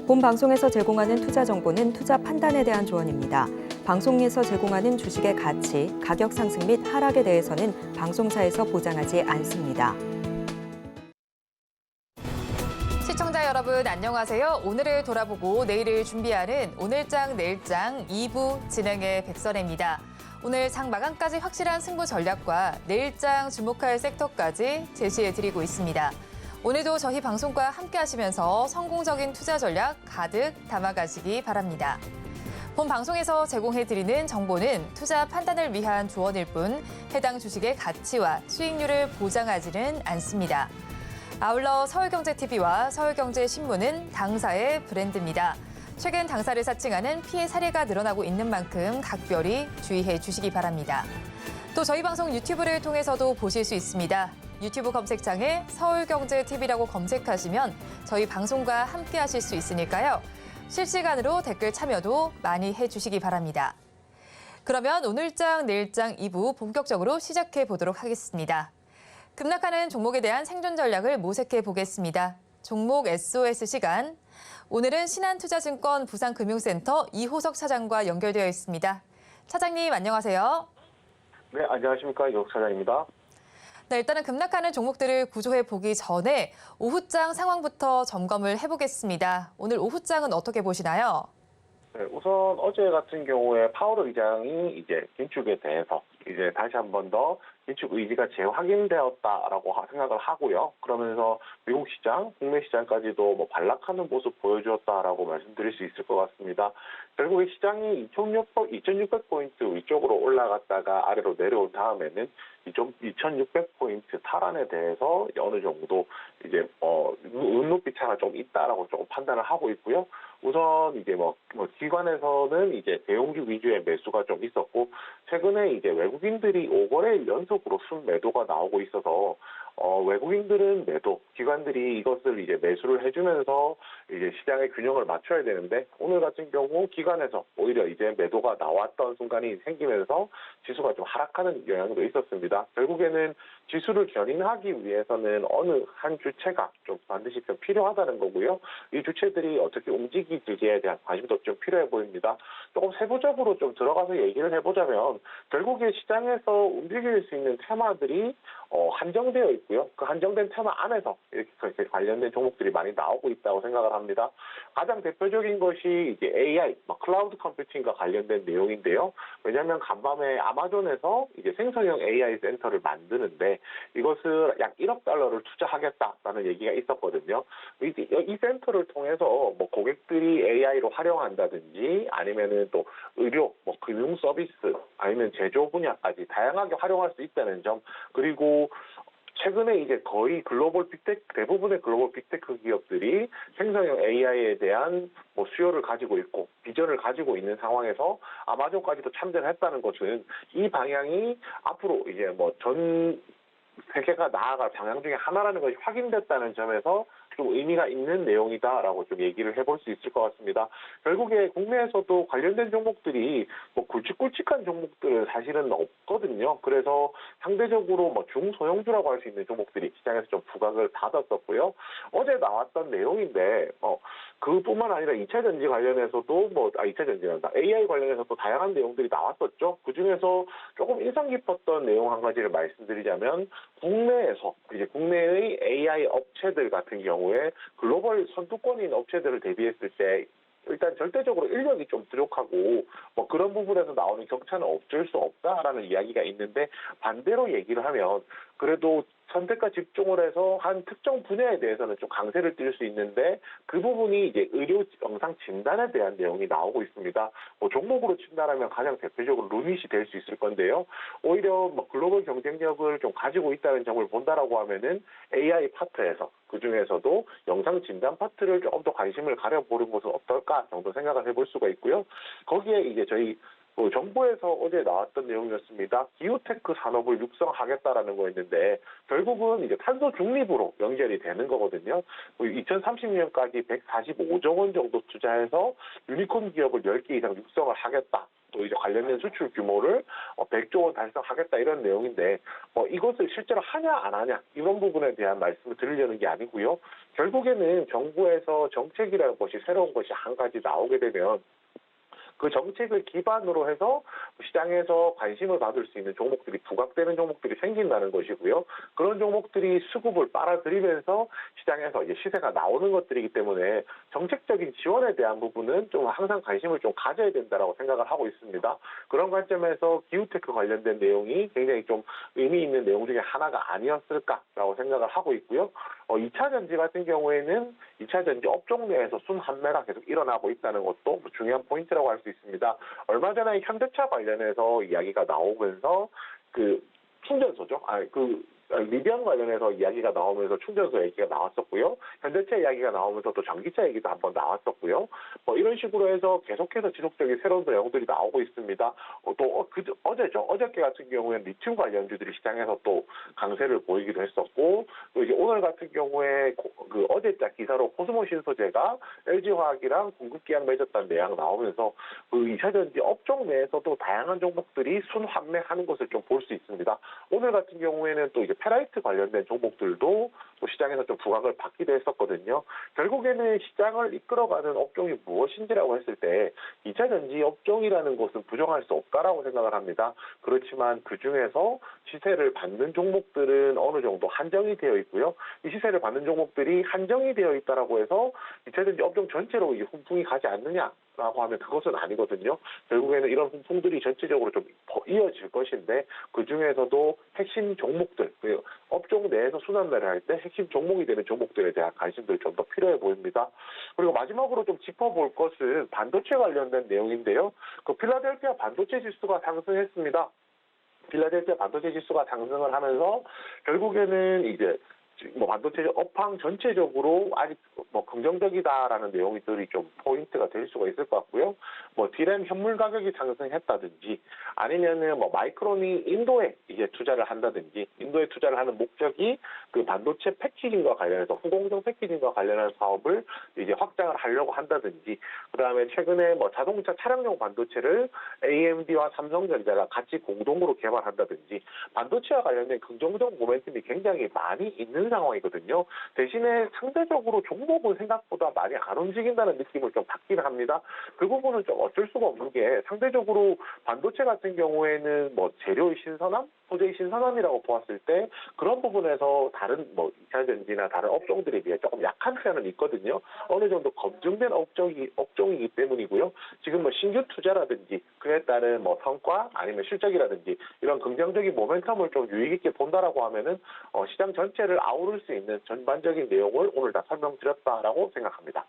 본 방송에서 제공하는 투자 정보는 투자 판단에 대한 조언입니다. 방송에서 제공하는 주식의 가치, 가격 상승 및 하락에 대해서는 방송사에서 보장하지 않습니다. 시청자 여러분 안녕하세요. 오늘을 돌아보고 내일을 준비하는 오늘장 내일장 2부 진행의 백선혜입니다. 오늘 장 마감까지 확실한 승부 전략과 내일장 주목할 섹터까지 제시해드리고 있습니다. 오늘도 저희 방송과 함께 하시면서 성공적인 투자 전략 가득 담아가시기 바랍니다. 본 방송에서 제공해드리는 정보는 투자 판단을 위한 조언일 뿐 해당 주식의 가치와 수익률을 보장하지는 않습니다. 아울러 서울경제TV와 서울경제신문은 당사의 브랜드입니다. 최근 당사를 사칭하는 피해 사례가 늘어나고 있는 만큼 각별히 주의해 주시기 바랍니다. 또 저희 방송 유튜브를 통해서도 보실 수 있습니다. 유튜브 검색창에 서울경제TV라고 검색하시면 저희 방송과 함께 하실 수 있으니까요. 실시간으로 댓글 참여도 많이 해주시기 바랍니다. 그러면 오늘장 내일장 2부 본격적으로 시작해 보도록 하겠습니다. 급락하는 종목에 대한 생존 전략을 모색해 보겠습니다. 종목 SOS 시간. 오늘은 신한투자증권 부산금융센터 이호석 차장과 연결되어 있습니다. 차장님 안녕하세요. 네, 안녕하십니까. 이호석 차장입니다. 네, 일단은 급락하는 종목들을 구조해 보기 전에 오후장 상황부터 점검을 해보겠습니다. 오늘 오후장은 어떻게 보시나요? 네, 우선 어제 같은 경우에 파월 의장이 이제 긴축에 대해서 이제 다시 한 번 더 긴축 의지가 재확인되었다라고 생각을 하고요. 그러면서 미국 시장, 국내 시장까지도 뭐 반락하는 모습 보여주었다라고 말씀드릴 수 있을 것 같습니다. 결국에 시장이 2,600포인트 위쪽으로 올라갔다가 아래로 내려온 다음에는 2,600포인트 탈환에 대해서 어느 정도 이제 눈높이 차가 좀 있다라고 조금 판단을 하고 있고요. 우선 이제 기관에서는 이제 대형주 위주의 매수가 좀 있었고 최근에 이제 외국인들이 5거래일 연속으로 순매도가 나오고 있어서 외국인들은 매도, 기관들이 이것을 이제 매수를 해주면서 이제 시장의 균형을 맞춰야 되는데 오늘 같은 경우 기관에서 오히려 이제 매도가 나왔던 순간이 생기면서 지수가 좀 하락하는 영향도 있었습니다. 결국에는 지수를 견인하기 위해서는 어느 한 주체가 좀 반드시 좀 필요하다는 거고요. 이 주체들이 어떻게 움직이지에 대한 관심도 좀 필요해 보입니다. 조금 세부적으로 좀 들어가서 얘기를 해보자면 결국에 시장에서 움직일 수 있는 테마들이 한정되어 있고요. 그 한정된 테마 안에서 이렇게 관련된 종목들이 많이 나오고 있다고 생각을 합니다. 가장 대표적인 것이 이제 AI, 클라우드 컴퓨팅과 관련된 내용인데요. 왜냐하면 간밤에 아마존에서 이제 생성형 AI 센터를 만드는데 이것을 약 1억 달러를 투자하겠다라는 얘기가 있었거든요. 이 센터를 통해서 뭐 고객들이 AI로 활용한다든지 아니면은 또 의료, 금융 서비스 아니면 제조 분야까지 다양하게 활용할 수 있다는 점 그리고 최근에 이제 거의 대부분의 글로벌 빅테크 기업들이 생성형 AI에 대한 수요를 가지고 있고 비전을 가지고 있는 상황에서 아마존까지도 참여를 했다는 것은 이 방향이 앞으로 이제 전 세계가 나아갈 방향 중에 하나라는 것이 확인됐다는 점에서 좀 의미가 있는 내용이다라고 좀 얘기를 해볼 수 있을 것 같습니다. 결국에 국내에서도 관련된 종목들이 굵직굵직한 종목들은 사실은 없거든요. 그래서 상대적으로 중소형주라고 할 수 있는 종목들이 시장에서 좀 부각을 받았었고요. 어제 나왔던 내용인데 그뿐만 아니라 2차 전지 관련해서도 2차 전지란다. AI 관련해서도 다양한 내용들이 나왔었죠. 그 중에서 조금 인상 깊었던 내용 한 가지를 말씀드리자면 국내에서 이제 국내의 AI 업체들 같은 경우에 글로벌 선두권인 업체들을 대비했을 때 일단 절대적으로 인력이 좀 부족하고 그런 부분에서 나오는 격차는 어쩔 수 없다라는 이야기가 있는데 반대로 얘기를 하면 그래도 선택과 집중을 해서 한 특정 분야에 대해서는 좀 강세를 띨 수 있는데 그 부분이 이제 의료 영상 진단에 대한 내용이 나오고 있습니다. 종목으로 친다라면 가장 대표적으로 루닛이 될 수 있을 건데요. 오히려 글로벌 경쟁력을 좀 가지고 있다는 점을 본다라고 하면은 AI 파트에서 그 중에서도 영상 진단 파트를 조금 더 관심을 가려보는 것은 어떨까 정도 생각을 해볼 수가 있고요. 거기에 이제 저희 정부에서 어제 나왔던 내용이었습니다. 기후테크 산업을 육성하겠다라는 거였는데 결국은 이제 탄소 중립으로 연결이 되는 거거든요. 2030년까지 145조 원 정도 투자해서 유니콘 기업을 10개 이상 육성을 하겠다. 또 이제 관련된 수출 규모를 100조 원 달성하겠다 이런 내용인데 이것을 실제로 하냐 안 하냐 이런 부분에 대한 말씀을 드리려는 게 아니고요. 결국에는 정부에서 정책이라는 것이 새로운 것이 한 가지 나오게 되면 그 정책을 기반으로 해서 시장에서 관심을 받을 수 있는 종목들이 부각되는 종목들이 생긴다는 것이고요. 그런 종목들이 수급을 빨아들이면서 시장에서 이제 시세가 나오는 것들이기 때문에 정책적인 지원에 대한 부분은 좀 항상 관심을 좀 가져야 된다라고 생각을 하고 있습니다. 그런 관점에서 기후테크 관련된 내용이 굉장히 좀 의미 있는 내용 중에 하나가 아니었을까라고 생각을 하고 있고요. 2차 전지 같은 경우에는 2차 전지 업종 내에서 순환매가 계속 일어나고 있다는 것도 중요한 포인트라고 할 수 있습니다. 얼마 전에 현대차 관련해서 이야기가 나오면서 그 충전소죠. 리비안 관련해서 이야기가 나오면서 충전소 얘기가 나왔었고요. 현대차 이야기가 나오면서 또 전기차 얘기도 한번 나왔었고요. 이런 식으로 해서 계속해서 지속적인 새로운 내용들이 나오고 있습니다. 또 어제죠. 어저께 같은 경우에는 리튬 관련주들이 시장에서 또 강세를 보이기도 했었고, 또 이제 오늘 같은 경우에 그 어제자 기사로 코스모 신소재가 LG화학이랑 공급 계약 맺었다는 내용 나오면서 그 2차 전지 업종 내에서도 다양한 종목들이 순환매하는 것을 좀 볼 수 있습니다. 오늘 같은 경우에는 또 이제 페라이트 관련된 종목들도 또 시장에서 좀 부각을 받기도 했었거든요. 결국에는 시장을 이끌어가는 업종이 무엇인지라고 했을 때 2차 전지 업종이라는 것은 부정할 수 없다라고 생각을 합니다. 그렇지만 그중에서 시세를 받는 종목들은 어느 정도 한정이 되어 있고요. 이 시세를 받는 종목들이 한정이 되어 있다라고 해서 2차 전지 업종 전체로 이 훈풍이 가지 않느냐라고 하면 그것은 아니거든요. 결국에는 이런 훈풍들이 전체적으로 좀 이어질 것인데 그중에서도 핵심 종목들, 업종 내에서 순환매를 할 때 핵심 종목이 되는 종목들에 대한 관심들이 좀 더 필요해 보입니다. 그리고 마지막으로 좀 짚어볼 것은 반도체 관련된 내용인데요. 그 필라델피아 반도체 지수가 상승했습니다. 필라델피아 반도체 지수가 상승을 하면서 결국에는 이제 반도체 업황 전체적으로 아직 긍정적이다라는 내용들이 좀 포인트가 될 수가 있을 것 같고요. 디램 현물 가격이 상승했다든지 아니면은 마이크론이 인도에 이제 투자를 한다든지 인도에 투자를 하는 목적이 그 반도체 패키징과 관련해서 후공정 패키징과 관련한 사업을 이제 확장을 하려고 한다든지 그다음에 최근에 자동차 차량용 반도체를 AMD와 삼성전자가 같이 공동으로 개발한다든지 반도체와 관련된 긍정적 모멘텀이 굉장히 많이 있는 상황이거든요. 대신에 상대적으로 종목은 생각보다 많이 안 움직인다는 느낌을 좀 받긴 합니다. 그 부분은 좀 어쩔 수가 없는 게 상대적으로 반도체 같은 경우에는 재료의 신선함, 소재의 신선함이라고 보았을 때 그런 부분에서 다른 2차 전지나 다른 업종들에 비해 조금 약한 편은 있거든요. 어느 정도 검증된 업종이기 때문이고요. 지금 신규 투자라든지 그에 따른 성과 아니면 실적이라든지 이런 긍정적인 모멘텀을 좀 유의 있게 본다라고 하면은 시장 전체를 아우를 수 있는 전반적인 내용을 오늘 다 설명드렸다라고 생각합니다.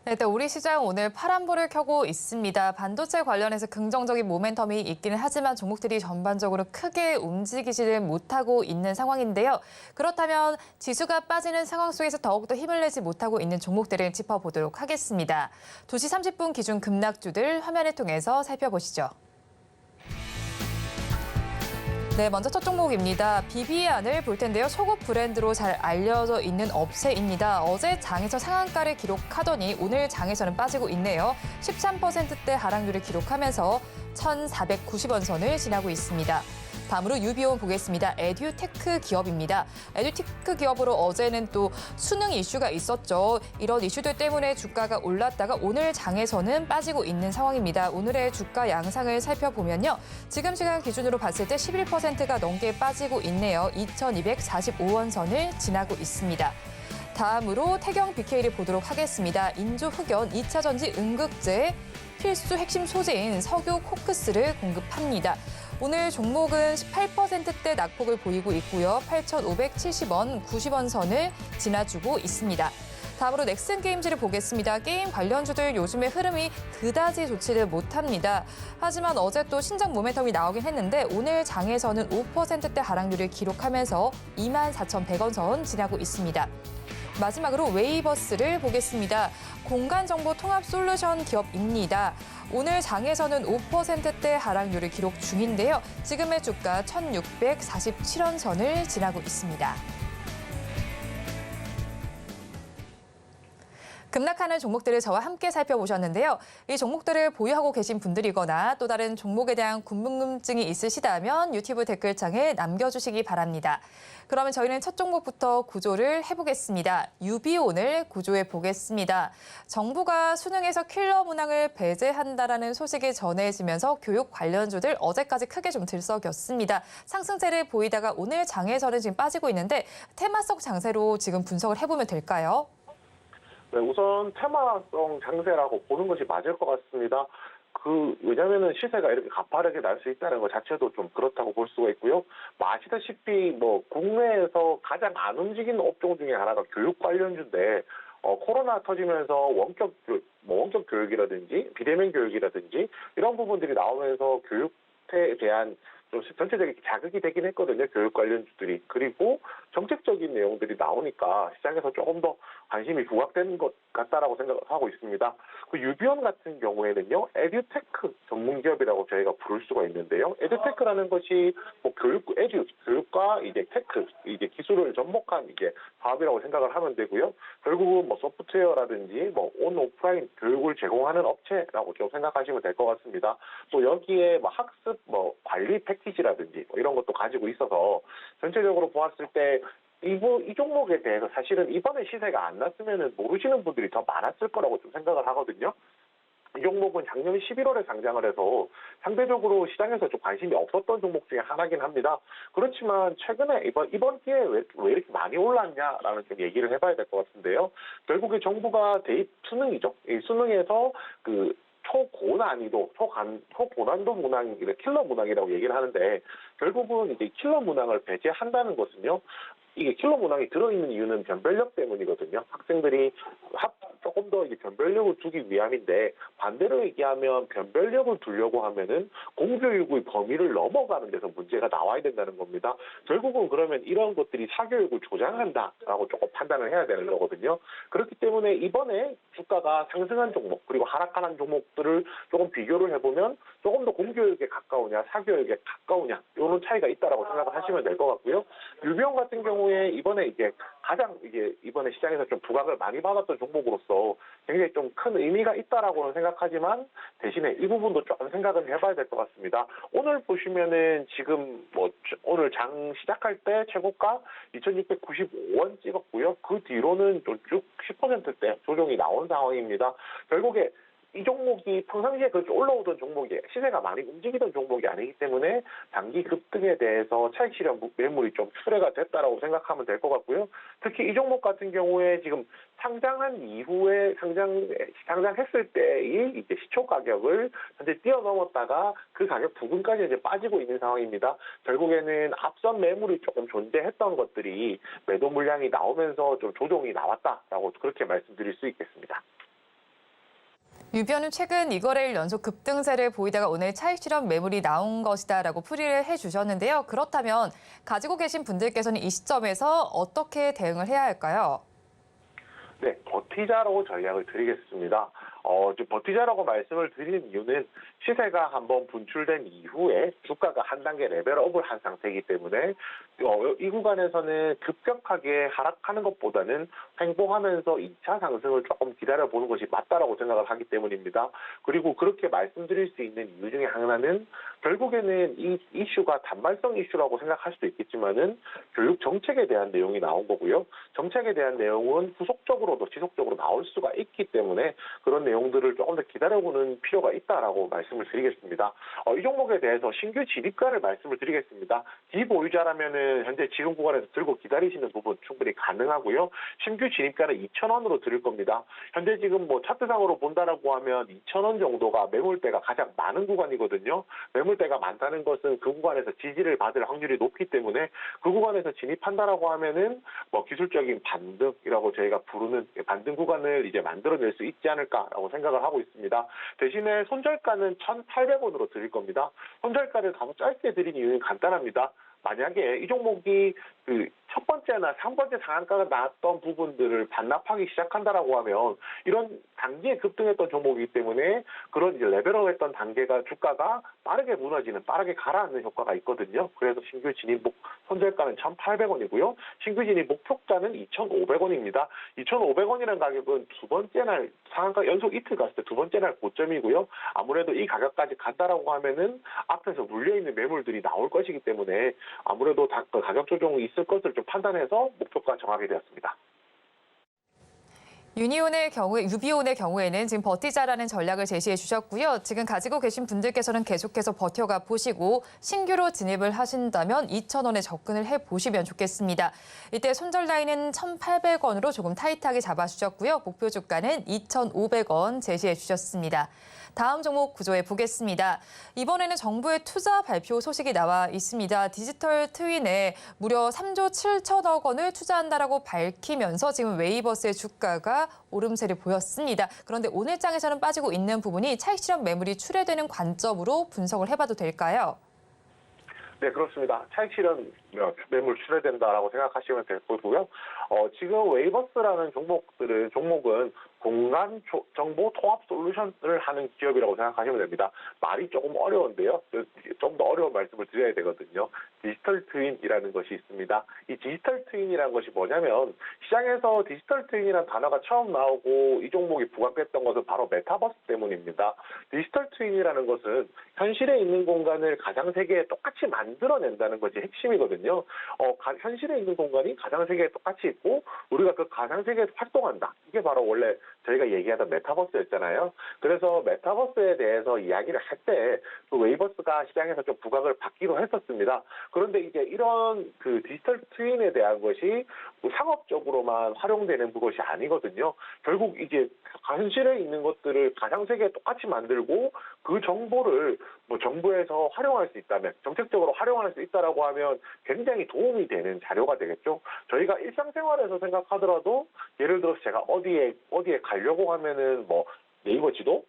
네, 일단 우리 시장 오늘 파란불을 켜고 있습니다. 반도체 관련해서 긍정적인 모멘텀이 있기는 하지만 종목들이 전반적으로 크게 움직이지를 못하고 있는 상황인데요. 그렇다면 지수가 빠지는 상황 속에서 더욱더 힘을 내지 못하고 있는 종목들을 짚어보도록 하겠습니다. 2시 30분 기준 급락주들 화면을 통해서 살펴보시죠. 네, 먼저 첫 종목입니다. 비비안을 볼 텐데요. 속옷 브랜드로 잘 알려져 있는 업체입니다. 어제 장에서 상한가를 기록하더니 오늘 장에서는 빠지고 있네요. 13%대 하락률을 기록하면서 1,490원 선을 지나고 있습니다. 다음으로 유비온 보겠습니다. 에듀테크 기업입니다. 에듀테크 기업으로 어제는 또 수능 이슈가 있었죠. 이런 이슈들 때문에 주가가 올랐다가 오늘 장에서는 빠지고 있는 상황입니다. 오늘의 주가 양상을 살펴보면요. 지금 시간 기준으로 봤을 때 11%가 넘게 빠지고 있네요. 2,245원 선을 지나고 있습니다. 다음으로 태경 BK를 보도록 하겠습니다. 인조흑연 2차 전지 음극재 필수 핵심 소재인 석유 코크스를 공급합니다. 오늘 종목은 18%대 낙폭을 보이고 있고요. 8,570원, 90원 선을 지나주고 있습니다. 다음으로 넥슨게임즈를 보겠습니다. 게임 관련주들 요즘의 흐름이 그다지 좋지를 못합니다. 하지만 어제 또 신작 모멘텀이 나오긴 했는데 오늘 장에서는 5%대 하락률을 기록하면서 24,100원 선 지나고 있습니다. 마지막으로 웨이버스를 보겠습니다. 공간정보 통합 솔루션 기업입니다. 오늘 장에서는 5%대 하락률을 기록 중인데요. 지금의 주가 1,647원 선을 지나고 있습니다. 급락하는 종목들을 저와 함께 살펴보셨는데요. 이 종목들을 보유하고 계신 분들이거나 또 다른 종목에 대한 궁금증이 있으시다면 유튜브 댓글창에 남겨주시기 바랍니다. 그러면 저희는 첫 종목부터 구조를 해보겠습니다. 유비온을 구조해 보겠습니다. 정부가 수능에서 킬러 문항을 배제한다라는 소식이 전해지면서 교육 관련주들 어제까지 크게 좀 들썩였습니다. 상승세를 보이다가 오늘 장에서는 지금 빠지고 있는데 테마성 장세로 지금 분석을 해보면 될까요? 네, 우선 테마성 장세라고 보는 것이 맞을 것 같습니다. 왜냐면은 시세가 이렇게 가파르게 날 수 있다는 것 자체도 좀 그렇다고 볼 수가 있고요. 아시다시피 국내에서 가장 안 움직이는 업종 중에 하나가 교육 관련주인데, 코로나 터지면서 원격 교육이라든지 비대면 교육이라든지 이런 부분들이 나오면서 교육에 대한 좀 전체적인 자극이 되긴 했거든요. 교육 관련주들이. 그리고 정책적인 내용들이 나오니까 시장에서 조금 더 관심이 부각되는 것 같다라고 생각하고 있습니다. 유비온 같은 경우에는요, 에듀테크 전문 기업이라고 저희가 부를 수가 있는데요. 에듀테크라는 것이 교육과 이제 테크, 이제 기술을 접목한 이제 사업이라고 생각을 하면 되고요. 결국은 소프트웨어라든지 온 오프라인 교육을 제공하는 업체라고 좀 생각하시면 될 것 같습니다. 또 여기에 학습 관리 패키지라든지 이런 것도 가지고 있어서 전체적으로 보았을 때 이 종목에 대해서 사실은 이번에 시세가 안 났으면 모르시는 분들이 더 많았을 거라고 좀 생각을 하거든요. 이 종목은 작년 11월에 상장을 해서 상대적으로 시장에서 좀 관심이 없었던 종목 중에 하나긴 합니다. 그렇지만 최근에 이번 기회에 왜 이렇게 많이 올랐냐라는 좀 얘기를 해봐야 될 것 같은데요. 결국에 정부가 대입 수능이죠. 이 수능에서 초고난도 문항, 킬러 문항이라고 얘기를 하는데, 결국은 이제 킬러 문항을 배제한다는 것은요, 이게 킬러 문항이 들어있는 이유는 변별력 때문이거든요. 학생들이 조금 더 이제 변별력을 두기 위함인데, 반대로 얘기하면 변별력을 두려고 하면은 공교육의 범위를 넘어가는 데서 문제가 나와야 된다는 겁니다. 결국은 그러면 이런 것들이 사교육을 조장한다라고 조금 판단을 해야 되는 거거든요. 그렇기 때문에 이번에 주가가 상승한 종목 그리고 하락하는 종목들을 조금 비교를 해보면 조금 더 공교육에 가까우냐 사교육에 가까우냐 이런 차이가 있다라고 생각을 하시면 될 것 같고요. 유비온 같은 경우에 이번에 이번에 시장에서 좀 부각을 많이 받았던 종목으로서 굉장히 좀 큰 의미가 있다라고는 생각하지만, 대신에 이 부분도 조금 생각은 해봐야 될 것 같습니다. 오늘 보시면은 지금 오늘 장 시작할 때 최고가 2,695원 찍었고요. 그 뒤로는 좀 쭉 10%대 조정이 나온 상황입니다. 결국에 이 종목이 평상시에 그렇게 올라오던 종목이 시세가 많이 움직이던 종목이 아니기 때문에 단기 급등에 대해서 차익 실현 매물이 좀 출회가 됐다라고 생각하면 될 것 같고요. 특히 이 종목 같은 경우에 지금 상장한 이후에 상장했을 때의 이제 시초 가격을 현재 뛰어넘었다가 그 가격 부근까지 이제 빠지고 있는 상황입니다. 결국에는 앞선 매물이 조금 존재했던 것들이 매도 물량이 나오면서 좀 조정이 나왔다라고 그렇게 말씀드릴 수 있겠습니다. 유비온은 최근 이거래일 연속 급등세를 보이다가 오늘 차익 실현 매물이 나온 것이다라고 풀이를 해주셨는데요. 그렇다면 가지고 계신 분들께서는 이 시점에서 어떻게 대응을 해야 할까요? 네, 버티자라고 전략을 드리겠습니다. 버티자라고 말씀을 드리는 이유는 시세가 한번 분출된 이후에 주가가 한 단계 레벨업을 한 상태이기 때문에 이 구간에서는 급격하게 하락하는 것보다는 횡보하면서 2차 상승을 조금 기다려보는 것이 맞다라고 생각을 하기 때문입니다. 그리고 그렇게 말씀드릴 수 있는 이유 중에 하나는 결국에는 이 이슈가 단발성 이슈라고 생각할 수도 있겠지만은 교육 정책에 대한 내용이 나온 거고요. 정책에 대한 내용은 후속적으로도 지속적으로 나올 수가 있기 때문에 그런 내용들을 조금 더 기다려보는 필요가 있다라고 말씀을 드리겠습니다. 이 종목에 대해서 신규 진입가를 말씀을 드리겠습니다. 비보유자라면은 현재 지금 구간에서 들고 기다리시는 부분 충분히 가능하고요. 신규 진입가는 2,000원으로 드릴 겁니다. 현재 지금 차트상으로 본다라고 하면 2,000원 정도가 매물대가 가장 많은 구간이거든요. 매물대가 많다는 것은 그 구간에서 지지를 받을 확률이 높기 때문에 그 구간에서 진입한다라고 하면은 기술적인 반등이라고 저희가 부르는 반등 구간을 이제 만들어낼 수 있지 않을까라고 생각을 하고 있습니다. 대신에 손절가는 1,800원으로 드릴 겁니다. 손절가를 다소 짧게 드린 이유는 간단합니다. 만약에 이 종목이 그 첫 번째나 3번째 상한가가 나왔던 부분들을 반납하기 시작한다라고 하면 이런 단기에 급등했던 종목이기 때문에 그런 이제 레벨업했던 단계가 주가가 빠르게 무너지는 빠르게 가라앉는 효과가 있거든요. 그래서 신규 진입 손절가는 1,800원이고요. 신규 진입 목표가는 2,500원입니다. 2,500원이라는 가격은 두 번째 날 상한가 연속 이틀 갔을 때 두 번째 날 고점이고요. 아무래도 이 가격까지 간다라고 하면은 앞에서 물려있는 매물들이 나올 것이기 때문에 아무래도 가격 조정이 있을 것을 좀 판단해서 목표가 정하게 되었습니다. 유비온의 경우에는 지금 버티자라는 전략을 제시해 주셨고요. 지금 가지고 계신 분들께서는 계속해서 버텨가 보시고 신규로 진입을 하신다면 2,000원에 접근을 해보시면 좋겠습니다. 이때 손절 라인은 1,800원으로 조금 타이트하게 잡아주셨고요. 목표 주가는 2,500원 제시해 주셨습니다. 다음 종목 구조해 보겠습니다. 이번에는 정부의 투자 발표 소식이 나와 있습니다. 디지털 트윈에 무려 3조 7천억 원을 투자한다라고 밝히면서 지금 웨이버스의 주가가 오름세를 보였습니다. 그런데 오늘 장에서는 빠지고 있는 부분이 차익 실현 매물이 출회되는 관점으로 분석을 해봐도 될까요? 네, 그렇습니다. 차익 실현 매물 출회된다라고 생각하시면 될 거고요. 지금 웨이버스라는 종목은 공간 정보 통합 솔루션을 하는 기업이라고 생각하시면 됩니다. 말이 조금 어려운데요. 좀 더 어려운 말씀을 드려야 되거든요. 디지털 트윈이라는 것이 있습니다. 이 디지털 트윈이라는 것이 뭐냐면 시장에서 디지털 트윈이라는 단어가 처음 나오고 이 종목이 부각됐던 것은 바로 메타버스 때문입니다. 디지털 트윈이라는 것은 현실에 있는 공간을 가상 세계에 똑같이 만들어낸다는 것이 핵심이거든요. 현실에 있는 공간이 가상 세계에 똑같이 있고 우리가 그 가상 세계에서 활동한다. 이게 바로 원래 저희가 얘기하던 메타버스였잖아요. 그래서 메타버스에 대해서 이야기를 할 때 그 웨이버스가 시장에서 좀 부각을 받기도 했었습니다. 그런데 이제 이런 그 디지털 트윈에 대한 것이 상업적으로만 활용되는 그것이 아니거든요. 결국 이제 현실에 있는 것들을 가상 세계에 똑같이 만들고 그 정보를 뭐 정부에서 활용할 수 있다면 정책적으로 활용할 수 있다라고 하면 굉장히 도움이 되는 자료가 되겠죠. 저희가 일상생활에서 생각하더라도 예를 들어서 제가 어디에 가려고 하면은 뭐 네이버 지도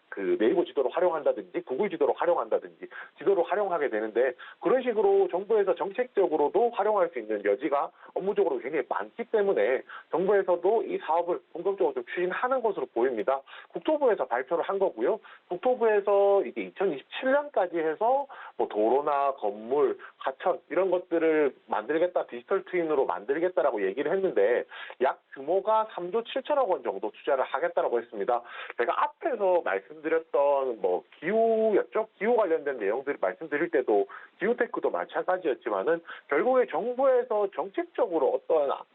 그 네이버 지도를 활용한다든지 구글 지도를 활용한다든지 지도를 활용하게 되는데 그런 식으로 정부에서 정책적으로도 활용할 수 있는 여지가 업무적으로 굉장히 많기 때문에 정부에서도 이 사업을 본격적으로 좀 추진하는 것으로 보입니다. 국토부에서 발표를 한 거고요. 국토부에서 이게 2027년까지 해서 뭐 도로나 건물, 하천 이런 것들을 만들겠다, 디지털 트윈으로 만들겠다라고 얘기를 했는데 약 규모가 3조 7천억 원 정도 투자를 하겠다라고 했습니다. 제가 앞에서 말씀드렸던 뭐 기후였죠? 기후 관련된 내용들을 말씀드릴 때도 기후테크도 마찬가지였지만은 결국에 정부에서 정책적으로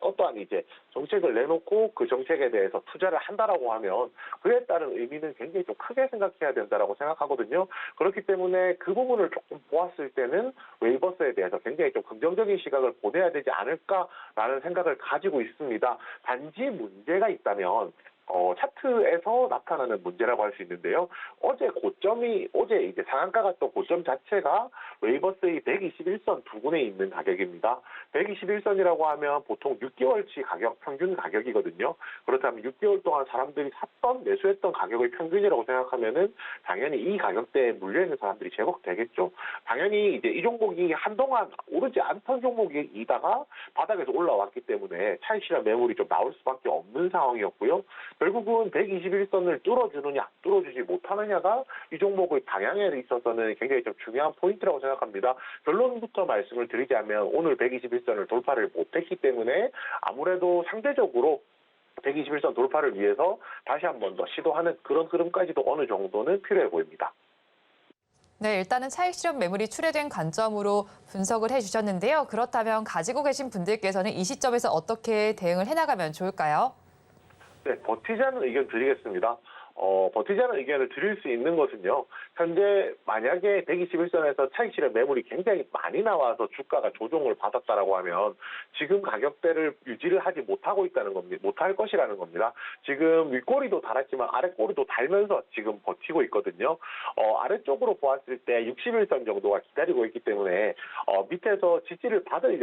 어떠한 이제 정책을 내놓고 그 정책에 대해서 투자를 한다라고 하면 그에 따른 의미는 굉장히 좀 크게 생각해야 된다라고 생각하거든요. 그렇기 때문에 그 부분을 조금 보았을 때는 웨이버스에 대해서 굉장히 좀 긍정적인 시각을 보내야 되지 않을까라는 생각을 가지고 있습니다. 단지 문제가 있다면 차트에서 나타나는 문제라고 할 수 있는데요. 어제 이제 상한가 갔던 고점 자체가 웨이버스의 121선 부근에 있는 가격입니다. 121선이라고 하면 보통 6개월치 평균 가격이거든요. 그렇다면 6개월 동안 사람들이 매수했던 가격의 평균이라고 생각하면은 당연히 이 가격대에 물려있는 사람들이 제법 되겠죠. 당연히 이제 이 종목이 한동안 오르지 않던 종목이다가 바닥에서 올라왔기 때문에 차익 실현 매물이 좀 나올 수밖에 없는 상황이었고요. 결국은 121선을 뚫어주느냐, 뚫어주지 못하느냐가 이 종목의 방향에 있어서는 굉장히 좀 중요한 포인트라고 생각합니다. 결론부터 말씀을 드리자면 오늘 121선을 돌파를 못했기 때문에 아무래도 상대적으로 121선 돌파를 위해서 다시 한 번 더 시도하는 그런 흐름까지도 어느 정도는 필요해 보입니다. 네, 일단은 차익 실현 매물이 출회된 관점으로 분석을 해주셨는데요. 그렇다면 가지고 계신 분들께서는 이 시점에서 어떻게 대응을 해나가면 좋을까요? 네, 버티자는 의견 드리겠습니다. 버티자는 의견을 드릴 수 있는 것은요. 현재 만약에 121선에서 차익 실현 매물이 굉장히 많이 나와서 주가가 조정을 받았다라고 하면 지금 가격대를 유지를 하지 못하고 있다는 겁니다. 못할 것이라는 겁니다. 지금 윗꼬리도 달았지만 아랫꼬리도 달면서 지금 버티고 있거든요. 아래쪽으로 보았을 때 61선 정도가 기다리고 있기 때문에 밑에서 지지를 받을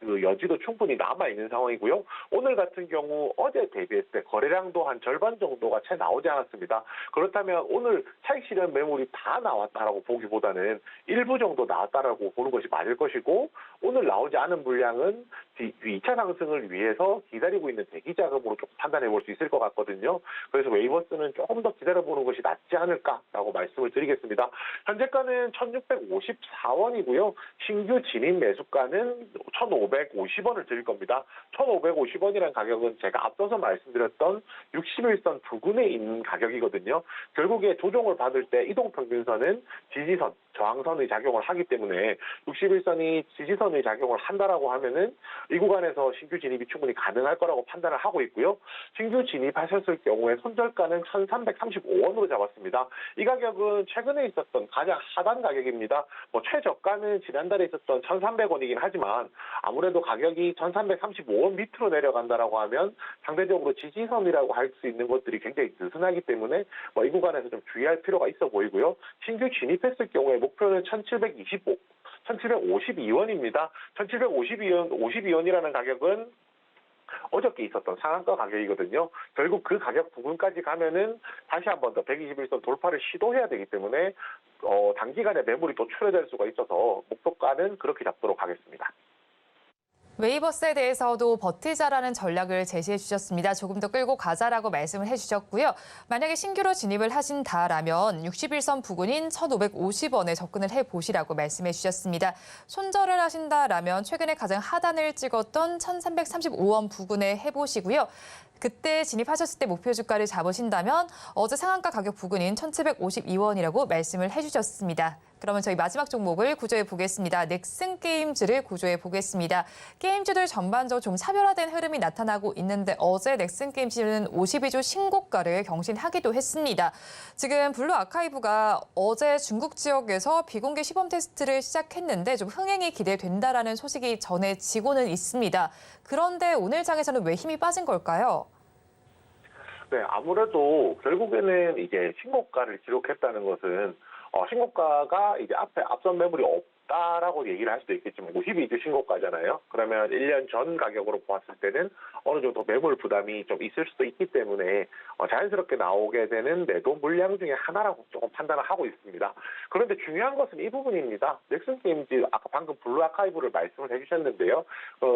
그 여지도 충분히 남아 있는 상황이고요. 오늘 같은 경우 어제 대비했을 때 거래량도 한 절반 정도가 채 나오지 않았습니다. 그렇다면 오늘 차익 실현 매물이 다 나왔다라고 보기보다는 일부 정도 나왔다라고 보는 것이 맞을 것이고, 오늘 나오지 않은 물량은 2차 상승을 위해서 기다리고 있는 대기 자금으로 좀 판단해 볼 수 있을 것 같거든요. 그래서 웨이버스는 조금 더 기다려보는 것이 낫지 않을까라고 말씀을 드리겠습니다. 현재가는 1,654원이고요. 신규 진입 매수가는 1,550원을 드릴 겁니다. 1,550원이라는 가격은 제가 앞서서 말씀드렸던 61선 부근에 있는 가격이거든요. 결국에 조정을 받을 때 이동평균선은 지지선, 저항선의 작용을 하기 때문에 61선이 지지선의 작용을 한다라고 하면은 이 구간에서 신규 진입이 충분히 가능할 거라고 판단을 하고 있고요. 신규 진입하셨을 경우에 손절가는 1,335원으로 잡았습니다. 이 가격은 최근에 있었던 가장 하단 가격입니다. 최저가는 지난달에 있었던 1,300원이긴 하지만 아무래도 가격이 1,335원 밑으로 내려간다라고 하면 상대적으로 지지선이라고 할 수 있는 것들이 굉장히 느슨하기 때문에 이 구간에서 좀 주의할 필요가 있어 보이고요. 신규 진입했을 경우에 목표는 1,752원입니다. 1,752원이라는 가격은 어저께 있었던 상한가 가격이거든요. 결국 그 가격 부분까지 가면은 다시 한 번 더 121선 돌파를 시도해야 되기 때문에 단기간에 매물이 또 출회될 수가 있어서 목표가는 그렇게 잡도록 하겠습니다. 웨이버스에 대해서도 버티자라는 전략을 제시해 주셨습니다. 조금 더 끌고 가자라고 말씀을 해주셨고요. 만약에 신규로 진입을 하신다라면 61선 부근인 1,550원에 접근을 해보시라고 말씀해 주셨습니다. 손절을 하신다라면 최근에 가장 하단을 찍었던 1,335원 부근에 해보시고요. 그때 진입하셨을 때 목표 주가를 잡으신다면 어제 상한가 가격 부근인 1,752원이라고 말씀을 해주셨습니다. 그러면 저희 마지막 종목을 구조해 보겠습니다. 넥슨 게임즈를 구조해 보겠습니다. 게임주들 전반적으로 좀 차별화된 흐름이 나타나고 있는데 어제 넥슨 게임즈는 52주 신고가를 경신하기도 했습니다. 지금 블루 아카이브가 어제 중국 지역에서 비공개 시범 테스트를 시작했는데 좀 흥행이 기대된다라는 소식이 전해지고는 있습니다. 그런데 오늘 장에서는 왜 힘이 빠진 걸까요? 네, 아무래도 결국에는 이제 신고가를 기록했다는 것은 신고가가 이제 앞에 앞선 매물이 없다라고 얘기를 할 수도 있겠지만 52주 신고가잖아요. 그러면 1년 전 가격으로 보았을 때는 어느 정도 매물 부담이 좀 있을 수도 있기 때문에 자연스럽게 나오게 되는 매도 물량 중에 하나라고 조금 판단을 하고 있습니다. 그런데 중요한 것은 이 부분입니다. 넥슨 게임즈 아까 방금 블루 아카이브를 말씀을 해주셨는데요.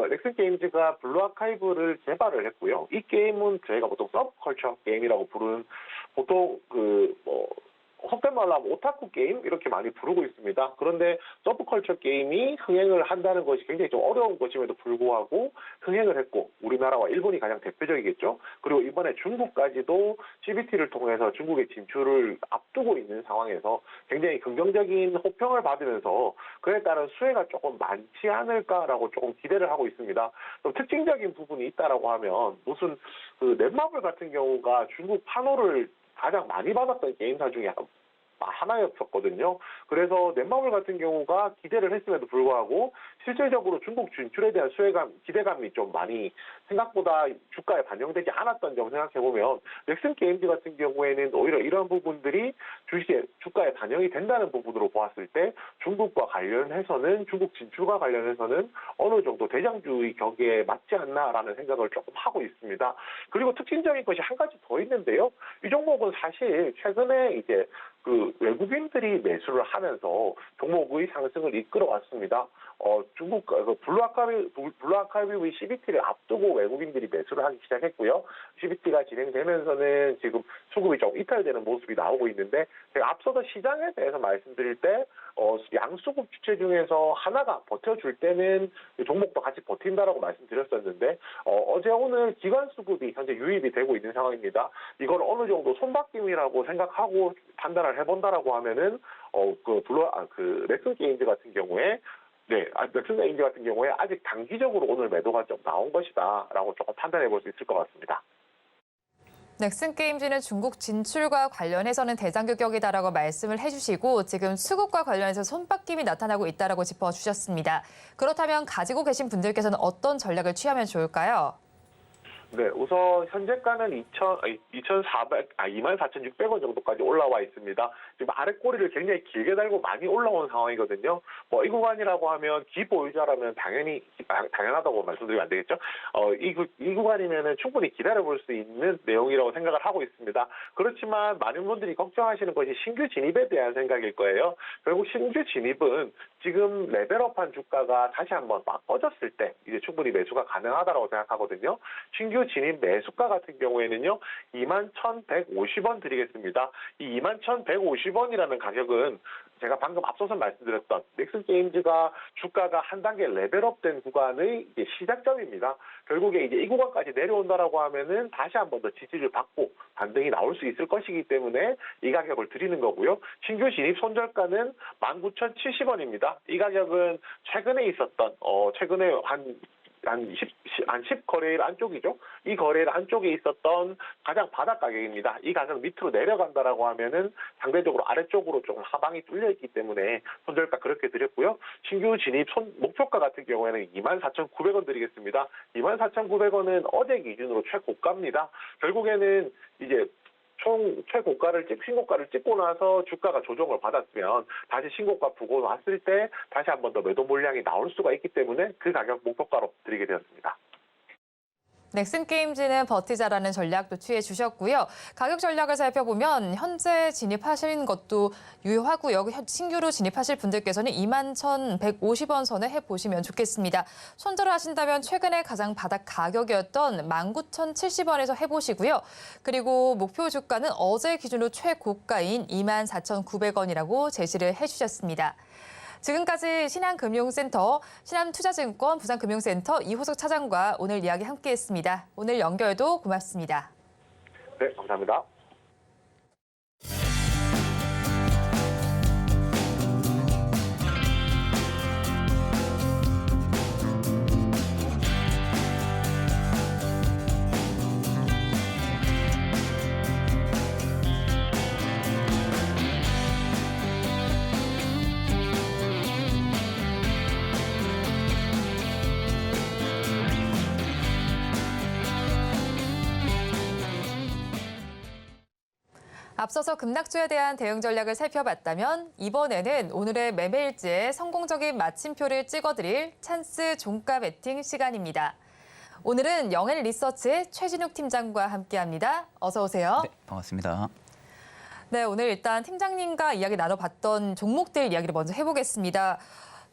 넥슨 게임즈가 블루 아카이브를 개발을 했고요. 이 게임은 저희가 보통 서브컬처 게임이라고 부르는 보통 속된 말로 하면 오타쿠 게임 이렇게 많이 부르고 있습니다. 그런데 서브컬처 게임이 흥행을 한다는 것이 굉장히 좀 어려운 것임에도 불구하고 흥행을 했고 우리나라와 일본이 가장 대표적이겠죠. 그리고 이번에 중국까지도 CBT를 통해서 중국의 진출을 앞두고 있는 상황에서 굉장히 긍정적인 호평을 받으면서 그에 따른 수혜가 조금 많지 않을까라고 조금 기대를 하고 있습니다. 좀 특징적인 부분이 있다라고 하면 무슨 넷마블 같은 경우가 중국 판호를 가장 많이 받았던 게임사 중에 하나였었거든요. 그래서 넷마블 같은 경우가 기대를 했음에도 불구하고 실질적으로 중국 진출에 대한 기대감이 좀 많이 생각보다 주가에 반영되지 않았던 점 생각해보면 넥슨 게임즈 같은 경우에는 오히려 이런 부분들이 주가에 반영이 된다는 부분으로 보았을 때 중국과 관련해서는 중국 진출과 관련해서는 어느 정도 대장주의 격에 맞지 않나라는 생각을 조금 하고 있습니다. 그리고 특징적인 것이 한 가지 더 있는데요. 이 종목은 사실 최근에 이제 외국인들이 매수를 하면서 종목의 상승을 이끌어왔습니다. 중국 블루 아카이브의 CBT를 앞두고 외국인들이 매수를 하기 시작했고요. CBT가 진행되면서는 지금 수급이 좀 이탈되는 모습이 나오고 있는데 제가 앞서서 시장에 대해서 말씀드릴 때 양수급 주체 중에서 하나가 버텨줄 때는 종목도 같이 버틴다라고 말씀드렸었는데 어제 오늘 기관 수급이 현재 유입이 되고 있는 상황입니다. 이걸 어느 정도 손바뀜이라고 생각하고 판단을 해본다라고 하면은 넥슨 게임즈 같은 경우에 넥슨 게임즈 같은 경우에 아직 단기적으로 오늘 매도가 좀 나온 것이다라고 조금 판단해 볼 수 있을 것 같습니다. 넥슨 게임즈는 중국 진출과 관련해서는 대장격이다라고 말씀을 해주시고 지금 수급과 관련해서 손바뀜이 나타나고 있다라고 짚어주셨습니다. 그렇다면 가지고 계신 분들께서는 어떤 전략을 취하면 좋을까요? 네, 우선 현재가는 24,600원 정도까지 올라와 있습니다. 지금 아래 꼬리를 굉장히 길게 달고 많이 올라온 상황이거든요. 이 구간이라고 하면 기보유자라면 당연하다고 말씀드리면 안 되겠죠. 이 구간이면은 충분히 기다려볼 수 있는 내용이라고 생각을 하고 있습니다. 그렇지만 많은 분들이 걱정하시는 것이 신규 진입에 대한 생각일 거예요. 결국 신규 진입은 지금 레벨업한 주가가 다시 한번 막 꺼졌을 때 이제 충분히 매수가 가능하다고 생각하거든요. 신규 진입 매수가 같은 경우에는요, 21,150원 드리겠습니다. 이 21,150원이라는 가격은 제가 방금 앞서서 말씀드렸던 넥슨게임즈가 주가가 한 단계 레벨업된 구간의 이제 시작점입니다. 결국에 이제 이 구간까지 내려온다라고 하면은 다시 한 번 더 지지를 받고 반등이 나올 수 있을 것이기 때문에 이 가격을 드리는 거고요. 신규 진입 손절가는 19,070원입니다. 이 가격은 최근에 있었던 최근에 한 10 거래일 안쪽이죠. 이 거래일 안쪽에 있었던 가장 바닥 가격입니다. 이 가격 밑으로 내려간다라고 하면은 상대적으로 아래쪽으로 좀 하방이 뚫려 있기 때문에 손절가 그렇게 드렸고요. 신규 진입 목표가 같은 경우에는 24,900원 드리겠습니다. 24,900원은 어제 기준으로 최고가입니다. 결국에는 이제 최고가를 신고가를 찍고 나서 주가가 조정을 받았으면 다시 신고가 보고 왔을 때 다시 한 번 더 매도 물량이 나올 수가 있기 때문에 그 가격 목표가로 드리게 되었습니다. 넥슨게임즈는 버티자라는 전략도 취해 주셨고요. 가격 전략을 살펴보면 현재 진입하시는 것도 유효하고요. 신규로 진입하실 분들께서는 21,150원 선에 해보시면 좋겠습니다. 손절을 하신다면 최근에 가장 바닥 가격이었던 19,070원에서 해보시고요. 그리고 목표 주가는 어제 기준으로 최고가인 24,900원이라고 제시를 해주셨습니다. 지금까지 신한금융센터, 신한투자증권 부산금융센터 이호석 차장과 오늘 이야기 함께했습니다. 오늘 연결도 고맙습니다. 네, 감사합니다. 앞서서 급락주에 대한 대응 전략을 살펴봤다면 이번에는 오늘의 매매일지에 성공적인 마침표를 찍어드릴 찬스 종가 베팅 시간입니다. 오늘은 영앤 리서치의 최진욱 팀장과 함께합니다. 어서 오세요. 네, 반갑습니다. 네, 오늘 일단 팀장님과 이야기 나눠봤던 종목들 이야기를 먼저 해보겠습니다.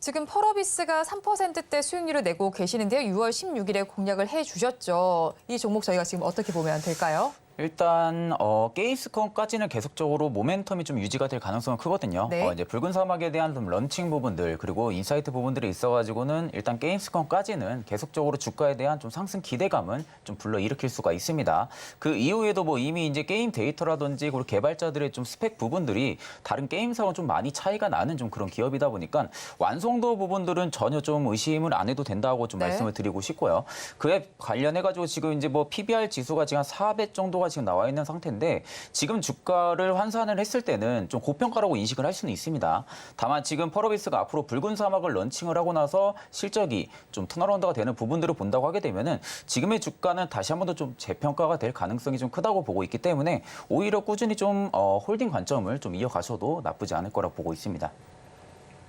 지금 펄어비스가 3%대 수익률을 내고 계시는데요. 6월 16일에 공략을 해주셨죠. 이 종목 저희가 지금 어떻게 보면 될까요? 일단 게임스컴까지는 계속적으로 모멘텀이 좀 유지가 될 가능성은 크거든요. 네. 이제 붉은 사막에 대한 좀 런칭 부분들 그리고 인사이트 부분들이 있어가지고는 일단 게임스컴까지는 계속적으로 주가에 대한 좀 상승 기대감은 좀 불러일으킬 수가 있습니다. 그 이후에도 뭐 이미 이제 게임 데이터라든지 그리고 개발자들의 좀 스펙 부분들이 다른 게임사와 좀 많이 차이가 나는 좀 그런 기업이다 보니까 완성도 부분들은 전혀 좀 의심을 안 해도 된다고 좀 네. 말씀을 드리고 싶고요. 그에 관련해가지고 지금 이제 뭐 PBR 지수가 지금 한 4배 정도가 지금 나와 있는 상태인데 지금 주가를 환산을 했을 때는 좀 고평가라고 인식을 할 수는 있습니다. 다만 지금 펄어비스가 앞으로 붉은 사막을 런칭을 하고 나서 실적이 좀 턴어라운드가 되는 부분들을 본다고 하게 되면은 지금의 주가는 다시 한 번 더 좀 재평가가 될 가능성이 좀 크다고 보고 있기 때문에 오히려 꾸준히 좀 홀딩 관점을 좀 이어가셔도 나쁘지 않을 거라고 보고 있습니다.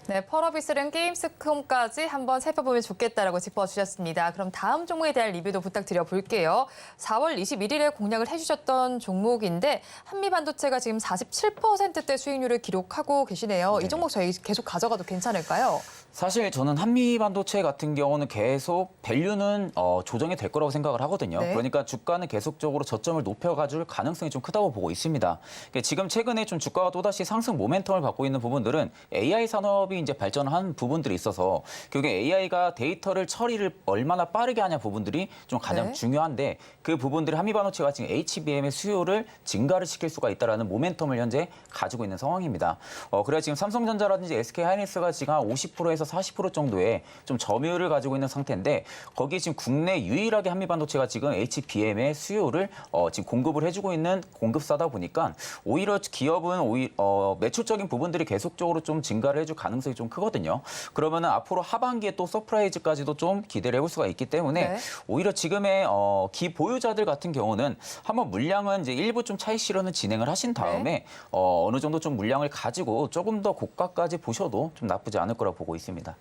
네, 펄어비스는 게임스컴까지 한번 살펴보면 좋겠다라고 짚어주셨습니다. 그럼 다음 종목에 대한 리뷰도 부탁드려 볼게요. 4월 21일에 공략을 해주셨던 종목인데 한미반도체가 지금 47%대 수익률을 기록하고 계시네요. 네. 이 종목 저희 계속 가져가도 괜찮을까요? 사실 저는 한미반도체 같은 경우는 계속 밸류는 조정이 될 거라고 생각을 하거든요. 네. 그러니까 주가는 계속적으로 저점을 높여가줄 가능성이 좀 크다고 보고 있습니다. 지금 최근에 좀 주가가 또다시 상승 모멘텀을 받고 있는 부분들은 AI 산업이 이제 발전한 부분들이 있어서 결국에 AI가 데이터를 처리를 얼마나 빠르게 하냐 부분들이 좀 가장 네. 중요한데 그 부분들이 한미반도체가 지금 HBM의 수요를 증가를 시킬 수가 있다라는 모멘텀을 현재 가지고 있는 상황입니다. 그래야 지금 삼성전자라든지 SK하이닉스가 지금 한 50%에서 40% 정도의 좀 점유율을 가지고 있는 상태인데 거기에 지금 국내 유일하게 한미반도체가 지금 HBM의 수요를 지금 공급을 해주고 있는 공급사다 보니까 오히려 기업은 매출적인 부분들이 계속적으로 좀 증가를 해줄 가능성이 가능성이 좀 크거든요. 그러면은 앞으로 하반기에 또 서프라이즈까지도 좀 기대를 해볼 수가 있기 때문에 네. 오히려 지금의 기 보유자들 같은 경우는 한번 물량은 이제 일부 좀 차익 실현을 진행을 하신 다음에 어느 정도 좀 물량을 가지고 조금 더 고가까지 보셔도 좀 나쁘지 않을 거라고 보고 있습니다.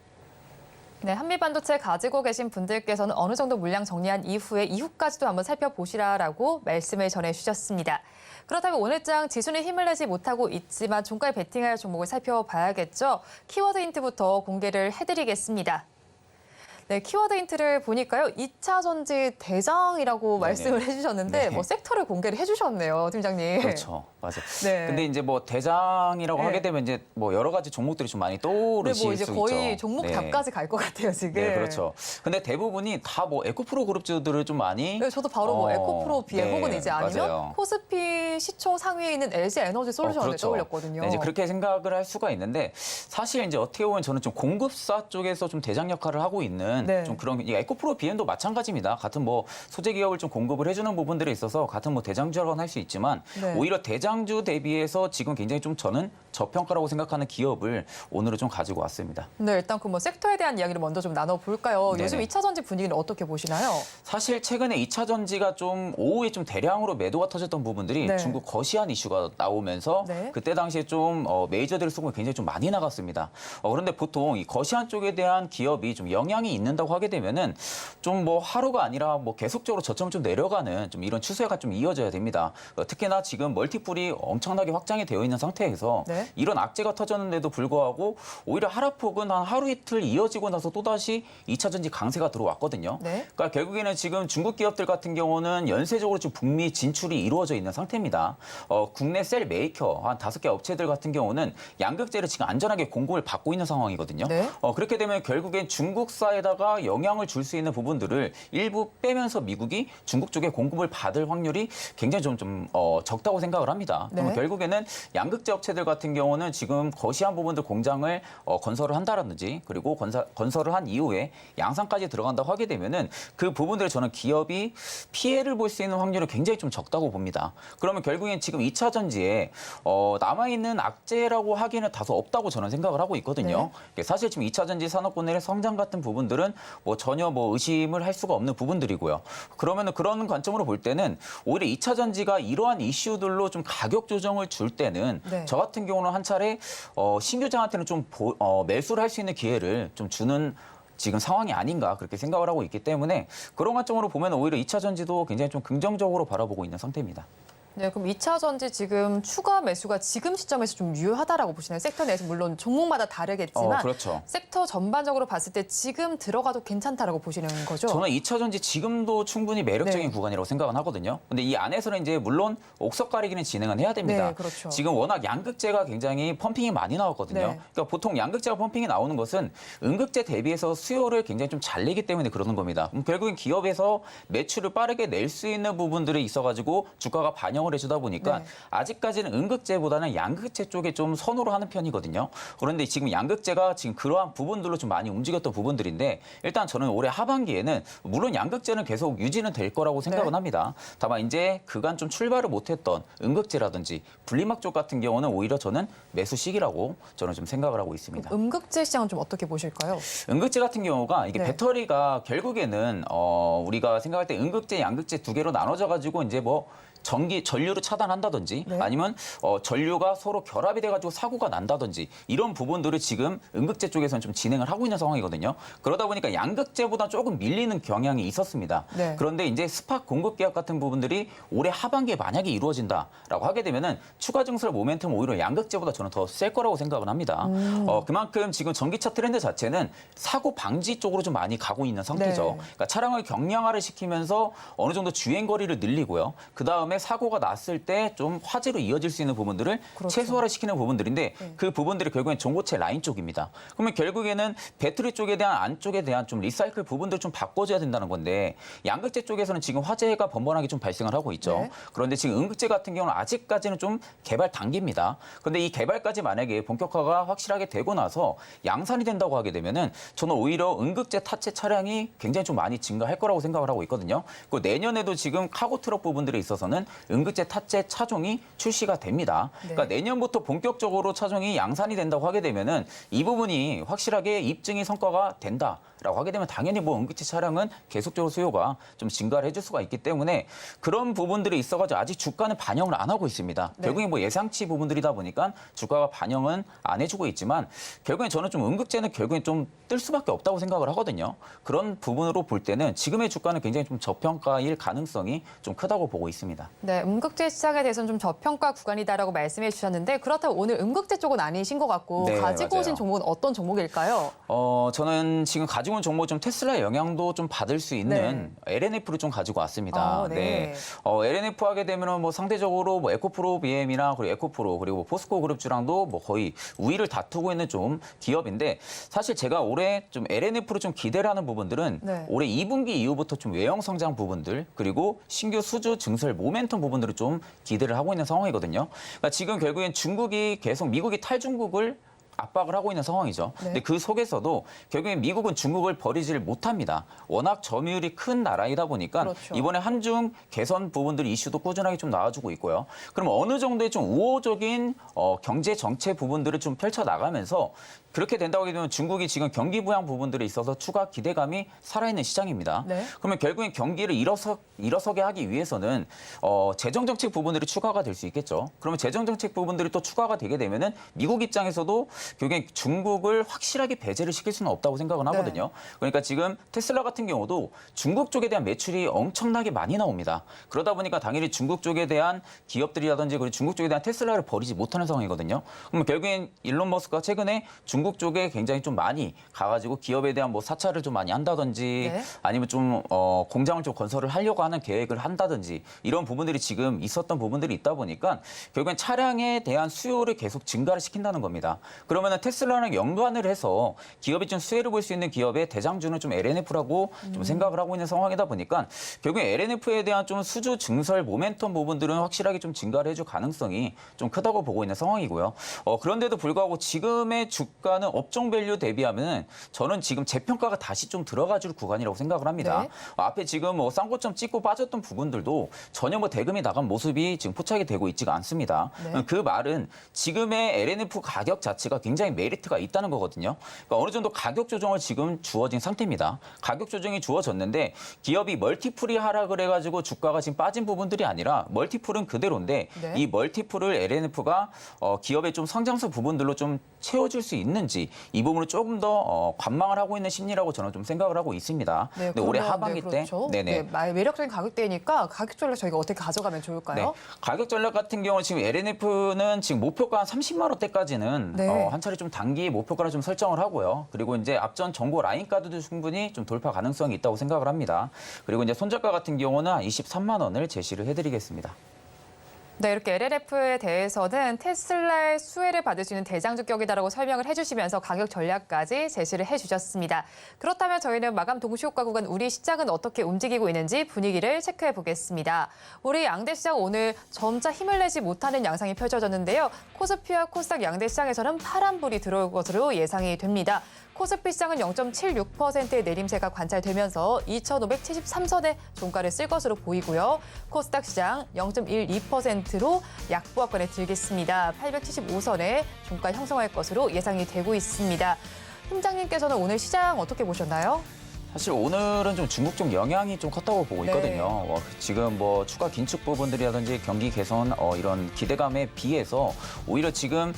네, 한미반도체 가지고 계신 분들께서는 어느 정도 물량 정리한 이후까지도 한번 살펴보시라라고 말씀을 전해주셨습니다. 그렇다면 오늘장 지수는 힘을 내지 못하고 있지만 종가에 베팅할 종목을 살펴봐야겠죠. 키워드 힌트부터 공개를 해드리겠습니다. 네, 키워드 힌트를 보니까요. 2차 전지 대장이라고 말씀을 해주셨는데 네. 뭐 섹터를 공개를 해주셨네요, 팀장님. 그렇죠. 맞아요. 네. 근데 이제 뭐 대장이라고 네. 하게 되면 이제 뭐 여러 가지 종목들이 좀 많이 네, 떠오르실 뭐 이제 수 거의 있죠. 종목 네. 답까지 갈 것 같아요, 지금. 네, 그렇죠. 근데 대부분이 다 뭐 에코프로 그룹주들을 좀 많이 네, 저도 바로 뭐 에코프로 비에 네, 혹은 이제 아니면 맞아요. 코스피 시총 상위에 있는 LG 에너지 솔루션을 그렇죠. 떠올렸거든요. 네, 이제 그렇게 생각을 할 수가 있는데 사실 이제 어떻게 보면 저는 좀 공급사 쪽에서 좀 대장 역할을 하고 있는 네. 좀 그런 이 에코프로 BM도 마찬가지입니다. 같은 뭐 소재 기업을 좀 공급을 해주는 부분들에 있어서 같은 뭐 대장주라고는 할 수 있지만 네. 오히려 대장주 대비해서 지금 굉장히 좀 저는 저평가라고 생각하는 기업을 오늘은 좀 가지고 왔습니다. 네, 일단 그 뭐 섹터에 대한 이야기를 먼저 좀 나눠볼까요? 네네. 요즘 2차 전지 분위기는 어떻게 보시나요? 사실 최근에 2차 전지가 좀 오후에 좀 대량으로 매도가 터졌던 부분들이 네. 중국 거시안 이슈가 나오면서 네. 그때 당시에 좀 메이저들의 수급이 굉장히 좀 많이 나갔습니다. 그런데 보통 이 거시안 쪽에 대한 기업이 좀 영향이 있는다고 하게 되면은 좀 뭐 하루가 아니라 뭐 계속적으로 저점을 좀 내려가는 좀 이런 추세가 좀 이어져야 됩니다. 특히나 지금 멀티플이 엄청나게 확장이 되어 있는 상태에서 네. 이런 악재가 터졌는데도 불구하고 오히려 하락폭은 한 하루 이틀 이어지고 나서 또다시 2차 전지 강세가 들어왔거든요. 네. 그러니까 결국에는 지금 중국 기업들 같은 경우는 연쇄적으로 지금 북미 진출이 이루어져 있는 상태입니다. 국내 셀 메이커 한 5개 업체들 같은 경우는 양극재를 지금 안전하게 공급을 받고 있는 상황이거든요. 네. 그렇게 되면 결국엔 중국사에다가 영향을 줄 수 있는 부분들을 일부 빼면서 미국이 중국 쪽에 공급을 받을 확률이 굉장히 좀 적다고 생각을 합니다. 그러면 네. 결국에는 양극재 업체들 같은 경우는 지금 거시한 부분들 공장을 건설을 한다라든지 그리고 건설을 한 이후에 양산까지 들어간다고 하게 되면은 그 부분들을 저는 기업이 피해를 볼 수 있는 확률은 굉장히 좀 적다고 봅니다. 그러면 결국엔 지금 2차 전지에 남아있는 악재라고 하기에는 다소 없다고 저는 생각을 하고 있거든요. 사실 지금 2차 전지 산업군의 성장 같은 부분들은 뭐 전혀 뭐 의심을 할 수가 없는 부분들이고요. 그러면은 그런 관점으로 볼 때는 오히려 2차 전지가 이러한 이슈들로 좀 가격 조정을 줄 때는 네. 저 같은 경우는 한 차례 신규장한테는 좀 매수를 할 수 있는 기회를 좀 주는 지금 상황이 아닌가 그렇게 생각을 하고 있기 때문에 그런 관점으로 보면 오히려 2차 전지도 굉장히 좀 긍정적으로 바라보고 있는 상태입니다. 네, 그럼 2차 전지 지금 추가 매수가 지금 시점에서 좀 유효하다라고 보시나요? 섹터 내에서 물론 종목마다 다르겠지만 그렇죠. 섹터 전반적으로 봤을 때 지금 들어가도 괜찮다라고 보시는 거죠? 저는 2차 전지 지금도 충분히 매력적인 네. 구간이라고 생각은 하거든요. 근데 이 안에서는 이제 물론 옥석 가리기는 진행은 해야 됩니다. 네, 그렇죠. 지금 워낙 양극재가 굉장히 펌핑이 많이 나왔거든요. 네. 그러니까 보통 양극재가 펌핑이 나오는 것은 음극재 대비해서 수요를 굉장히 좀 잘 내기 때문에 그러는 겁니다. 결국엔 기업에서 매출을 빠르게 낼 수 있는 부분들이 있어가지고 주가가 반영을 해주다 보니까 네. 아직까지는 음극재보다는 양극재 쪽에 좀 선호를 하는 편이거든요. 그런데 지금 양극재가 지금 그러한 부분들로 좀 많이 움직였던 부분들인데 일단 저는 올해 하반기에는 물론 양극재는 계속 유지는 될 거라고 생각은 네. 합니다. 다만 이제 그간 좀 출발을 못했던 음극재라든지 분리막 쪽 같은 경우는 오히려 저는 매수 시기라고 저는 좀 생각을 하고 있습니다. 음극재 시장은 좀 어떻게 보실까요? 음극재 같은 경우가 이게 네. 배터리가 결국에는 우리가 생각할 때 음극재, 양극재 두 개로 나눠져 가지고 이제 뭐 전류를 차단한다든지 네. 아니면 전류가 서로 결합이 돼가지고 사고가 난다든지 이런 부분들을 지금 음극재 쪽에서는 좀 진행을 하고 있는 상황이거든요. 그러다 보니까 양극재보다 조금 밀리는 경향이 있었습니다. 네. 그런데 이제 스팟 공급 계약 같은 부분들이 올해 하반기에 만약에 이루어진다라고 하게 되면은 추가 증설 모멘텀 오히려 양극재보다 저는 더 셀 거라고 생각을 합니다. 그만큼 지금 전기차 트렌드 자체는 사고 방지 쪽으로 좀 많이 가고 있는 상태죠. 네. 그러니까 차량을 경량화를 시키면서 어느 정도 주행 거리를 늘리고요. 그 다음에 사고가 났을 때 좀 화재로 이어질 수 있는 부분들을 그렇죠. 최소화를 시키는 부분들인데 네. 그 부분들이 결국엔 전고체 라인 쪽입니다. 그러면 결국에는 배터리 쪽에 대한 안쪽에 대한 좀 리사이클 부분들 좀 바꿔줘야 된다는 건데 양극재 쪽에서는 지금 화재가 번번하게 좀 발생을 하고 있죠. 네. 그런데 지금 음극재 같은 경우는 아직까지는 좀 개발 단계입니다. 그런데 이 개발까지 만약에 본격화가 확실하게 되고 나서 양산이 된다고 하게 되면은 저는 오히려 음극재 타체 차량이 굉장히 좀 많이 증가할 거라고 생각을 하고 있거든요. 그 내년에도 지금 카고 트럭 부분들에 있어서는 있는 응급제 탑재 차종이 출시가 됩니다. 그러니까 내년부터 본격적으로 차종이 양산이 된다고 하게 되면은 이 부분이 확실하게 입증이 성과가 된다라고 하게 되면 당연히 뭐 응급제 차량은 계속적으로 수요가 좀 증가를 해줄 수가 있기 때문에 그런 부분들이 있어가지고 아직 주가는 반영을 안 하고 있습니다. 결국에 뭐 예상치 부분들이다 보니까 주가가 반영은 안 해주고 있지만 결국엔 저는 좀 응급제는 결국엔 좀 뜰 수밖에 없다고 생각을 하거든요. 그런 부분으로 볼 때는 지금의 주가는 굉장히 좀 저평가일 가능성이 좀 크다고 보고 있습니다. 네, 음극재 시장에 대해서는 좀 저평가 구간이다라고 말씀해 주셨는데 그렇다면 오늘 음극재 쪽은 아니신 것 같고 네, 가지고 오신 맞아요. 종목은 어떤 종목일까요? 저는 지금 가지고 온 종목 좀 테슬라 영향도 좀 받을 수 있는 LNF를 좀 가지고 왔습니다. 네. LNF 하게 되면은 뭐 상대적으로 뭐 에코프로 BM이나 그리고 에코프로 그리고 뭐 포스코 그룹주랑도 뭐 거의 우위를 다투고 있는 좀 기업인데 사실 제가 올해 좀 LNF로 좀 기대를 하는 부분들은 올해 2분기 이후부터 좀 외형 성장 부분들 그리고 신규 수주 증설 모멘텀 부분들을 좀 기대를 하고 있는 상황이거든요. 그러니까 지금 결국엔 중국이 계속 미국이 탈중국을 압박을 하고 있는 상황이죠. 근데 그 속에서도 결국엔 미국은 중국을 버리지를 못합니다. 워낙 점유율이 큰 나라이다 보니까 이번에 한중 개선 부분들 이슈도 꾸준하게 좀 나와주고 있고요. 그럼 어느 정도의 좀 우호적인 경제 정책 부분들을 좀 펼쳐 나가면서 그렇게 된다고 하게 되면 중국이 지금 경기 부양 부분들에 있어서 추가 기대감이 살아있는 시장입니다. 그러면 결국엔 경기를 일어서게 하기 위해서는 재정 정책 부분들이 추가가 될 수 있겠죠. 그러면 재정 정책 부분들이 또 추가가 되게 되면은 미국 입장에서도 결국엔 중국을 확실하게 배제를 시킬 수는 없다고 생각은 하거든요. 그러니까 지금 테슬라 같은 경우도 중국 쪽에 대한 매출이 엄청나게 많이 나옵니다. 그러다 보니까 당연히 중국 쪽에 대한 기업들이라든지 그리고 중국 쪽에 대한 테슬라를 버리지 못하는 상황이거든요. 그러면 결국엔 일론 머스크가 최근에 중국 쪽에 굉장히 좀 많이 가가지고 기업에 대한 뭐 사찰을 좀 많이 한다든지 아니면 좀 공장을 좀 건설을 하려고 하는 계획을 한다든지 이런 부분들이 지금 있었던 부분들이 있다 보니까 결국엔 차량에 대한 수요를 계속 증가를 시킨다는 겁니다. 그러면은 테슬라랑 연관을 해서 기업이 좀 수혜를 볼 수 있는 기업의 대장주는 좀 LNF라고 좀 생각을 하고 있는 상황이다 보니까 결국엔 LNF에 대한 좀 수주 증설 모멘텀 부분들은 확실하게 좀 증가를 해줄 가능성이 좀 크다고 보고 있는 상황이고요. 그런데도 불구하고 지금의 주가는 업종 밸류 대비하면 저는 지금 재평가가 다시 좀 들어가줄 구간이라고 생각을 합니다. 앞에 지금 뭐 쌍고점 찍고 빠졌던 부분들도 전혀 뭐 대금이 나간 모습이 지금 포착이 되고 있지가 않습니다. 그 말은 지금의 LNF 가격 자체가 굉장히 메리트가 있다는 거거든요. 그러니까 어느 정도 가격 조정을 지금 주어진 상태입니다. 가격 조정이 주어졌는데 기업이 멀티플이 하락을 해가지고 주가가 지금 빠진 부분들이 아니라 멀티플은 그대로인데 이 멀티플을 LNF가 기업의 좀 성장성 부분들로 좀 채워줄 수 있는지 이 부분을 조금 더 관망을 하고 있는 심리라고 저는 좀 생각을 하고 있습니다. 근데 올해 하반기 때 매력적인 가격대니까 가격 전략 저희가 어떻게 가져가면 좋을까요? 가격 전략 같은 경우는 지금 LNF는 지금 목표가 한 30만 원대까지는 한 차례 좀 단기 목표가를 좀 설정을 하고요. 그리고 이제 앞전 정보 라인가드도 충분히 좀 돌파 가능성이 있다고 생각을 합니다. 그리고 이제 손절가 같은 경우는 23만 원을 제시를 해드리겠습니다. 네, 이렇게 LNF에 대해서는 테슬라의 수혜를 받을 수 있는 대장주격이다라고 설명을 해주시면서 가격 전략까지 제시를 해주셨습니다. 그렇다면 저희는 마감 동시효과 구간 우리 시장은 어떻게 움직이고 있는지 분위기를 체크해 보겠습니다. 우리 양대 시장 오늘 점차 힘을 내지 못하는 양상이 펼쳐졌는데요. 코스피와 코스닥 양대 시장에서는 파란불이 들어올 것으로 예상이 됩니다. 코스피 시장은 0.76%의 내림세가 관찰되면서 2,573선의 종가를 쓸 것으로 보이고요. 코스닥 시장 0.12%로 약보합권에 들겠습니다. 875선의 종가 형성할 것으로 예상이 되고 있습니다. 팀장님께서는 오늘 시장 어떻게 보셨나요? 사실 오늘은 좀 중국 쪽 영향이 좀 컸다고 보고 있거든요. 지금 뭐 추가 긴축 부분들이라든지 경기 개선 이런 기대감에 비해서 오히려 지금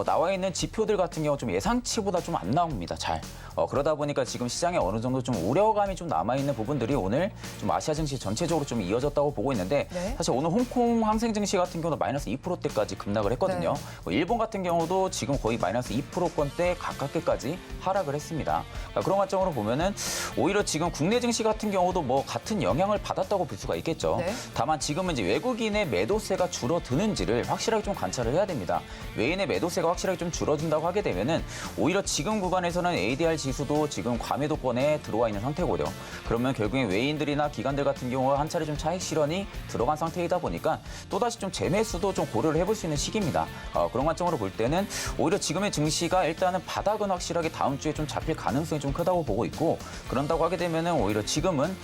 나와 있는 지표들 같은 경우 좀 예상치보다 좀 안 나옵니다. 잘. 그러다 보니까 지금 시장에 어느 정도 좀 우려감이 좀 남아있는 부분들이 오늘 좀 아시아 증시 전체적으로 좀 이어졌다고 보고 있는데 사실 오늘 홍콩 항생 증시 같은 경우도 마이너스 2%대까지 급락을 했거든요. 일본 같은 경우도 지금 거의 마이너스 2%권대 가깝게까지 하락을 했습니다. 그러니까 그런 관점으로 보면은 오히려 지금 국내 증시 같은 경우도 뭐 같은 영향을 받았다고 볼 수가 있겠죠. 다만 지금은 이제 외국인의 매도세가 줄어드는지를 확실하게 좀 관찰을 해야 됩니다. 외인의 매도세가 확실하게 좀 줄어든다고 하게 되면은 오히려 지금 구간에서는 ADR 지수도 지금 과매도권에 들어와 있는 상태고요. 그러면 결국에 외인들이나 기관들 같은 경우가 한 차례 좀 차익 실현이 들어간 상태이다 보니까 또다시 좀 재매수도 좀 고려를 해볼 수 있는 시기입니다. 그런 관점으로 볼 때는 오히려 지금의 증시가 일단은 바닥은 확실하게 다음 주에 좀 잡힐 가능성이 좀 크다고 보고 있고 그런다 나온다고 하게 되면은 오히려 지금은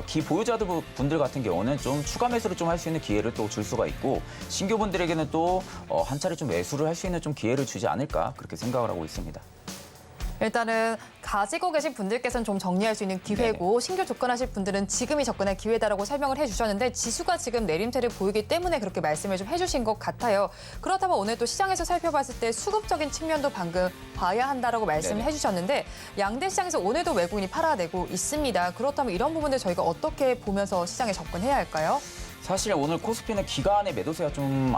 기보유자들 분들 같은 경우는 좀 추가 매수를 좀 할 수 있는 기회를 또 줄 수가 있고 신규 분들에게는 또 한 차례 좀 매수를 할 수 있는 좀 기회를 주지 않을까 그렇게 생각을 하고 있습니다. 일단은 가지고 계신 분들께서는 좀 정리할 수 있는 기회고 신규 접근하실 분들은 지금이 접근할 기회다라고 설명을 해주셨는데 지수가 지금 내림세를 보이기 때문에 그렇게 말씀을 좀 해주신 것 같아요. 그렇다면 오늘 또 시장에서 살펴봤을 때 수급적인 측면도 방금 봐야 한다라고 말씀을 네네. 해주셨는데 양대 시장에서 오늘도 외국인이 팔아내고 있습니다. 그렇다면 이런 부분들 저희가 어떻게 보면서 시장에 접근해야 할까요? 사실 오늘 코스피는 기간의 매도세가 좀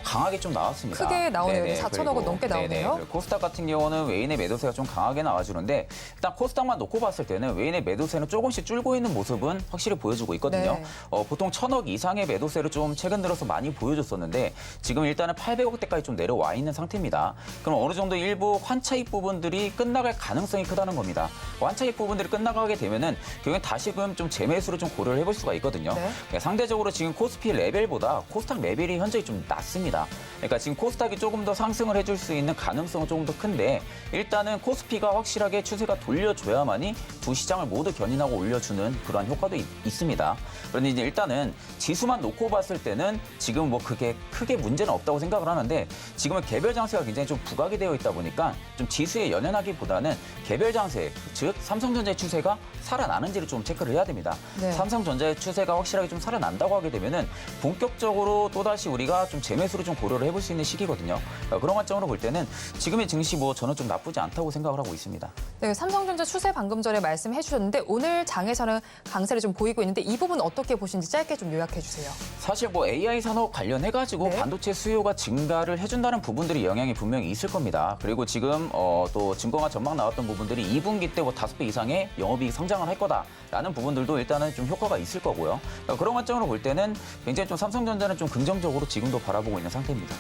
강하게 좀 나왔습니다. 크게 나오네요. 네네. 4천억 원 넘게 나오네요. 네네. 그리고 코스닥 같은 경우는 외인의 매도세가 좀 강하게 나와주는데 일단 코스닥만 놓고 봤을 때는 외인의 매도세는 조금씩 줄고 있는 모습은 확실히 보여주고 있거든요. 네. 보통 1,000억 이상의 매도세를 좀 최근 들어서 많이 보여줬었는데 지금 일단은 800억대까지 좀 내려와 있는 상태입니다. 그럼 어느 정도 일부 환차익 부분들이 끝나갈 가능성이 크다는 겁니다. 환차익 부분들이 끝나가게 되면은 결국엔 다시금 좀 재매수를 좀 고려를 해볼 수가 있거든요. 네. 상대적으로 지금 코스피 레벨보다 코스닥 레벨이 현저히 좀 낮습니다. 그러니까 지금 코스닥이 조금 더 상승을 해줄 수 있는 가능성은 조금 더 큰데 일단은 코스피가 확실하게 추세가 돌려줘야만이 두 시장을 모두 견인하고 올려주는 그러한 효과도 있습니다. 그런데 이제 일단은 지수만 놓고 봤을 때는 지금 뭐 그게 크게 문제는 없다고 생각을 하는데 지금은 개별 장세가 굉장히 좀 부각이 되어 있다 보니까 좀 지수에 연연하기보다는 개별 장세, 즉 삼성전자의 추세가 살아나는지를 좀 체크를 해야 됩니다. 네. 삼성전자의 추세가 확실하게 좀 살아난다고 하게 되면은 본격적으로 또다시 우리가 좀 재매수를 좀 고려를 해볼 수 있는 시기거든요. 그러니까 그런 관점으로 볼 때는 지금의 증시 뭐 저는 좀 나쁘지 않다고 생각을 하고 있습니다. 네, 삼성전자 추세 방금 전에 말씀해 주셨는데 오늘 장에서는 강세를 좀 보이고 있는데 이 부분 어떻게 보시는지 짧게 좀 요약해 주세요. 사실 뭐 AI 산업 관련해가지고 네. 반도체 수요가 증가를 해준다는 부분들이 영향이 분명히 있을 겁니다. 그리고 지금 또 증거가 전망 나왔던 부분들이 2분기 때 뭐 5배 이상의 영업이익 성장을 할 거다라는 부분들도 일단은 좀 효과가 있을 거고요. 그러니까 그런 관점으로 볼 때는 굉장히 좀 삼성전자는 좀 긍정적으로 지금도 바라보고 있는 상태입니다.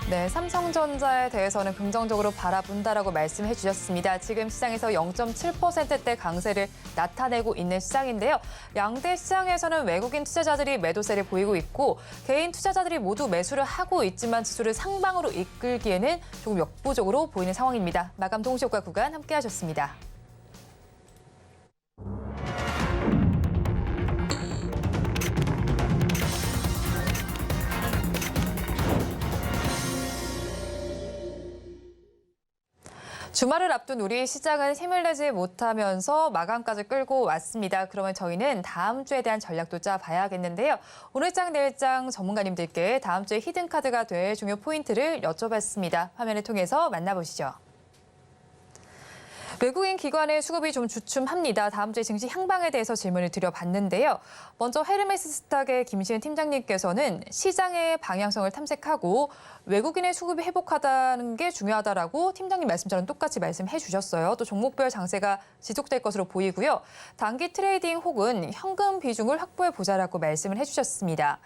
네, 삼성전자에 대해서는 긍정적으로 바라본다라고 말씀해 주셨습니다. 지금 시장에서 0.7%대 강세를 나타내고 있는 시장인데요. 양대 시장에서는 외국인 투자자들이 매도세를 보이고 있고 개인 투자자들이 모두 매수를 하고 있지만 지수를 상방으로 이끌기에는 조금 역부족으로 보이는 상황입니다. 마감 동시효과 구간 함께하셨습니다. 주말을 앞둔 우리 시장은 힘을 내지 못하면서 마감까지 끌고 왔습니다. 그러면 저희는 다음 주에 대한 전략도 짜봐야겠는데요. 오늘장 내일장 전문가님들께 다음 주에 히든카드가 될 중요 포인트를 여쭤봤습니다. 화면을 통해서 만나보시죠. 외국인 기관의 수급이 좀 주춤합니다. 다음 주에 증시 향방에 대해서 질문을 드려봤는데요. 먼저 헤르메스 스탁의 김시은 팀장님께서는 시장의 방향성을 탐색하고 외국인의 수급이 회복하다는 게 중요하다라고 팀장님 말씀처럼 똑같이 말씀해 주셨어요. 또 종목별 장세가 지속될 것으로 보이고요. 단기 트레이딩 혹은 현금 비중을 확보해 보자라고 말씀을 해주셨습니다.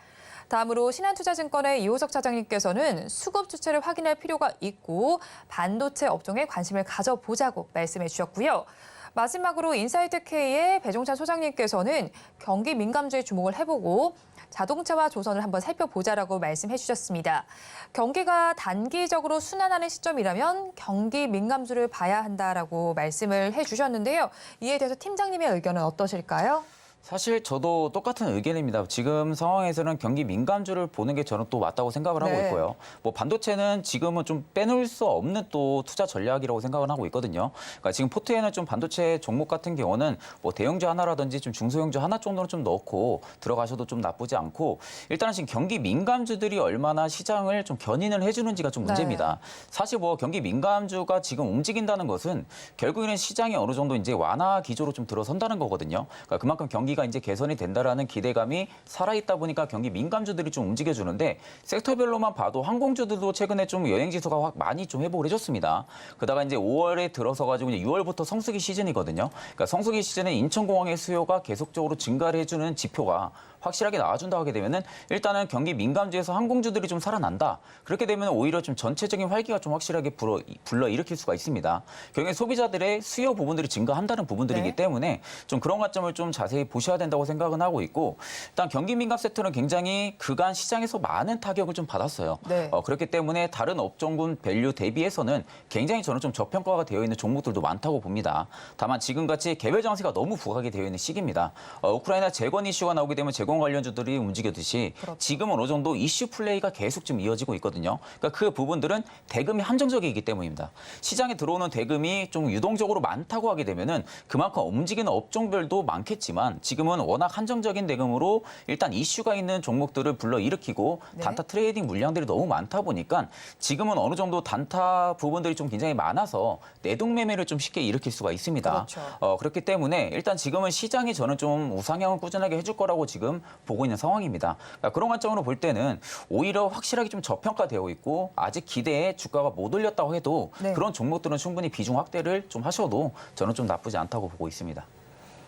다음으로 신한투자증권의 이호석 차장님께서는 수급 주체를 확인할 필요가 있고 반도체 업종에 관심을 가져보자고 말씀해 주셨고요. 마지막으로 인사이트K의 배종찬 소장님께서는 경기 민감주에 주목을 해보고 자동차와 조선을 한번 살펴보자라고 말씀해 주셨습니다. 경기가 단기적으로 순환하는 시점이라면 경기 민감주를 봐야 한다라고 말씀을 해주셨는데요. 이에 대해서 팀장님의 의견은 어떠실까요? 사실 저도 똑같은 의견입니다. 지금 상황에서는 경기 민감주를 보는 게 저는 또 맞다고 생각을 하고 네. 있고요. 뭐 반도체는 지금은 좀 빼놓을 수 없는 또 투자 전략이라고 생각을 하고 있거든요. 그러니까 지금 포트에는 좀 반도체 종목 같은 경우는 뭐 대형주 하나라든지 좀 중소형주 하나 정도는 좀 넣고 들어가셔도 좀 나쁘지 않고 일단은 지금 경기 민감주들이 얼마나 시장을 좀 견인을 해주는지가 좀 문제입니다. 사실 뭐 경기 민감주가 지금 움직인다는 것은 결국에는 시장이 어느 정도 이제 완화 기조로 좀 들어선다는 거거든요. 그러니까 그만큼 경기가 이제 개선이 된다라는 기대감이 살아있다 보니까 경기 민감주들이 좀 움직여주는데 섹터별로만 봐도 항공주들도 최근에 좀 여행지수가 확 많이 좀 회복을 해줬습니다. 그러다가 이제 5월에 들어서 가지고 이제 6월부터 성수기 시즌이거든요. 그러니까 성수기 시즌에 인천공항의 수요가 계속적으로 증가를 해주는 지표가 확실하게 나와준다 하게 되면은 일단은 경기 민감지에서 항공주들이 좀 살아난다. 그렇게 되면 오히려 좀 전체적인 활기가 좀 확실하게 불러일으킬 수가 있습니다. 경기 소비자들의 수요 부분들이 증가한다는 부분들이기 네. 때문에 좀 그런 관점을 좀 자세히 보셔야 된다고 생각은 하고 있고 일단 경기 민감 섹터는 굉장히 그간 시장에서 많은 타격을 좀 받았어요. 네. 그렇기 때문에 다른 업종군 밸류 대비해서는 굉장히 저는 좀 저평가가 되어 있는 종목들도 많다고 봅니다. 다만 지금같이 개별 장세가 너무 부각이 되어 있는 시기입니다. 우크라이나 재건 이슈가 나오게 되면 재건 관련주들이 움직이듯이 그렇죠. 지금은 어느 정도 이슈 플레이가 계속 좀 이어지고 있거든요. 그러니까 그 부분들은 대금이 한정적이기 때문입니다. 시장에 들어오는 대금이 좀 유동적으로 많다고 하게 되면은 그만큼 움직이는 업종별도 많겠지만 지금은 워낙 한정적인 대금으로 일단 이슈가 있는 종목들을 불러일으키고 네. 단타 트레이딩 물량들이 너무 많다 보니까 지금은 어느 정도 단타 부분들이 좀 굉장히 많아서 내동 매매를 좀 쉽게 일으킬 수가 있습니다. 그렇죠. 그렇기 때문에 일단 지금은 시장이 저는 좀 우상향을 꾸준하게 해줄 거라고 지금 보고 있는 상황입니다. 그러니까 그런 관점으로 볼 때는 오히려 확실하게 좀 저평가되어 있고 아직 기대에 주가가 못 올렸다고 해도 네. 그런 종목들은 충분히 비중 확대를 좀 하셔도 저는 좀 나쁘지 않다고 보고 있습니다.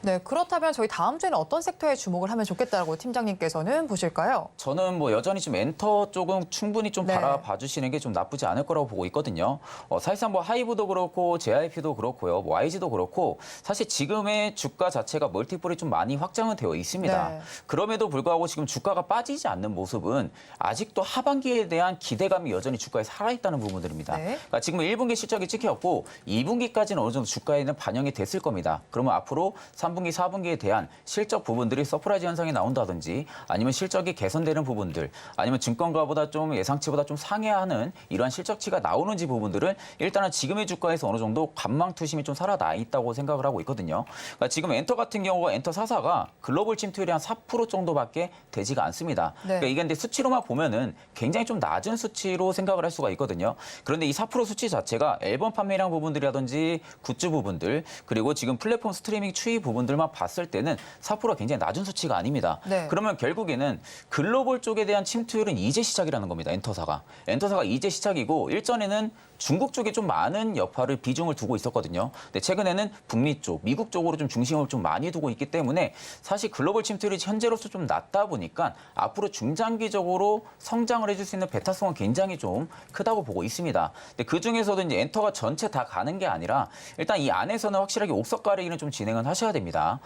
네, 그렇다면 저희 다음 주에는 어떤 섹터에 주목을 하면 좋겠다고 팀장님께서는 보실까요? 저는 뭐 여전히 좀 엔터 쪽은 충분히 좀 네. 바라봐 주시는 게 좀 나쁘지 않을 거라고 보고 있거든요. 사실상 뭐 하이브도 그렇고 JIP도 그렇고요. 뭐 YG도 그렇고 사실 지금의 주가 자체가 멀티플이 좀 많이 확장은 되어 있습니다. 네. 그럼에도 불구하고 지금 주가가 빠지지 않는 모습은 아직도 하반기에 대한 기대감이 여전히 주가에 살아있다는 부분들입니다. 네. 그러니까 지금 1분기 실적이 찍혔고 2분기까지는 어느 정도 주가에는 반영이 됐을 겁니다. 그러면 앞으로 3분기, 4분기에 대한 실적 부분들이 서프라이즈 현상이 나온다든지 아니면 실적이 개선되는 부분들 아니면 증권가보다 좀 예상치보다 좀 상회하는 이러한 실적치가 나오는지 부분들을 일단은 지금의 주가에서 어느 정도 관망투심이 좀 살아나 있다고 생각을 하고 있거든요. 그러니까 지금 엔터 같은 경우가 엔터 4사가 글로벌 침투율이 한 4% 정도밖에 되지가 않습니다. 네. 그러니까 이게 근데 수치로만 보면은 굉장히 좀 낮은 수치로 생각을 할 수가 있거든요. 그런데 이 4% 수치 자체가 앨범 판매량 부분들이라든지 굿즈 부분들 그리고 지금 플랫폼 스트리밍 추이 부분들만 봤을 때는 4%가 굉장히 낮은 수치가 아닙니다. 네. 그러면 결국에는 글로벌 쪽에 대한 침투율은 이제 시작이라는 겁니다. 엔터사가. 엔터사가 이제 시작이고 일전에는 중국 쪽에 좀 많은 역할을 비중을 두고 있었거든요. 근데 최근에는 북미 쪽, 미국 쪽으로 좀 중심을 좀 많이 두고 있기 때문에 사실 글로벌 침투율이 현재로서 좀 낮다 보니까 앞으로 중장기적으로 성장을 해줄 수 있는 베타성은 굉장히 좀 크다고 보고 있습니다. 근데 그 중에서도 이제 엔터가 전체 다 가는 게 아니라 일단 이 안에서는 확실하게 옥석 가리기는 좀 진행은 하셔야 됩니다.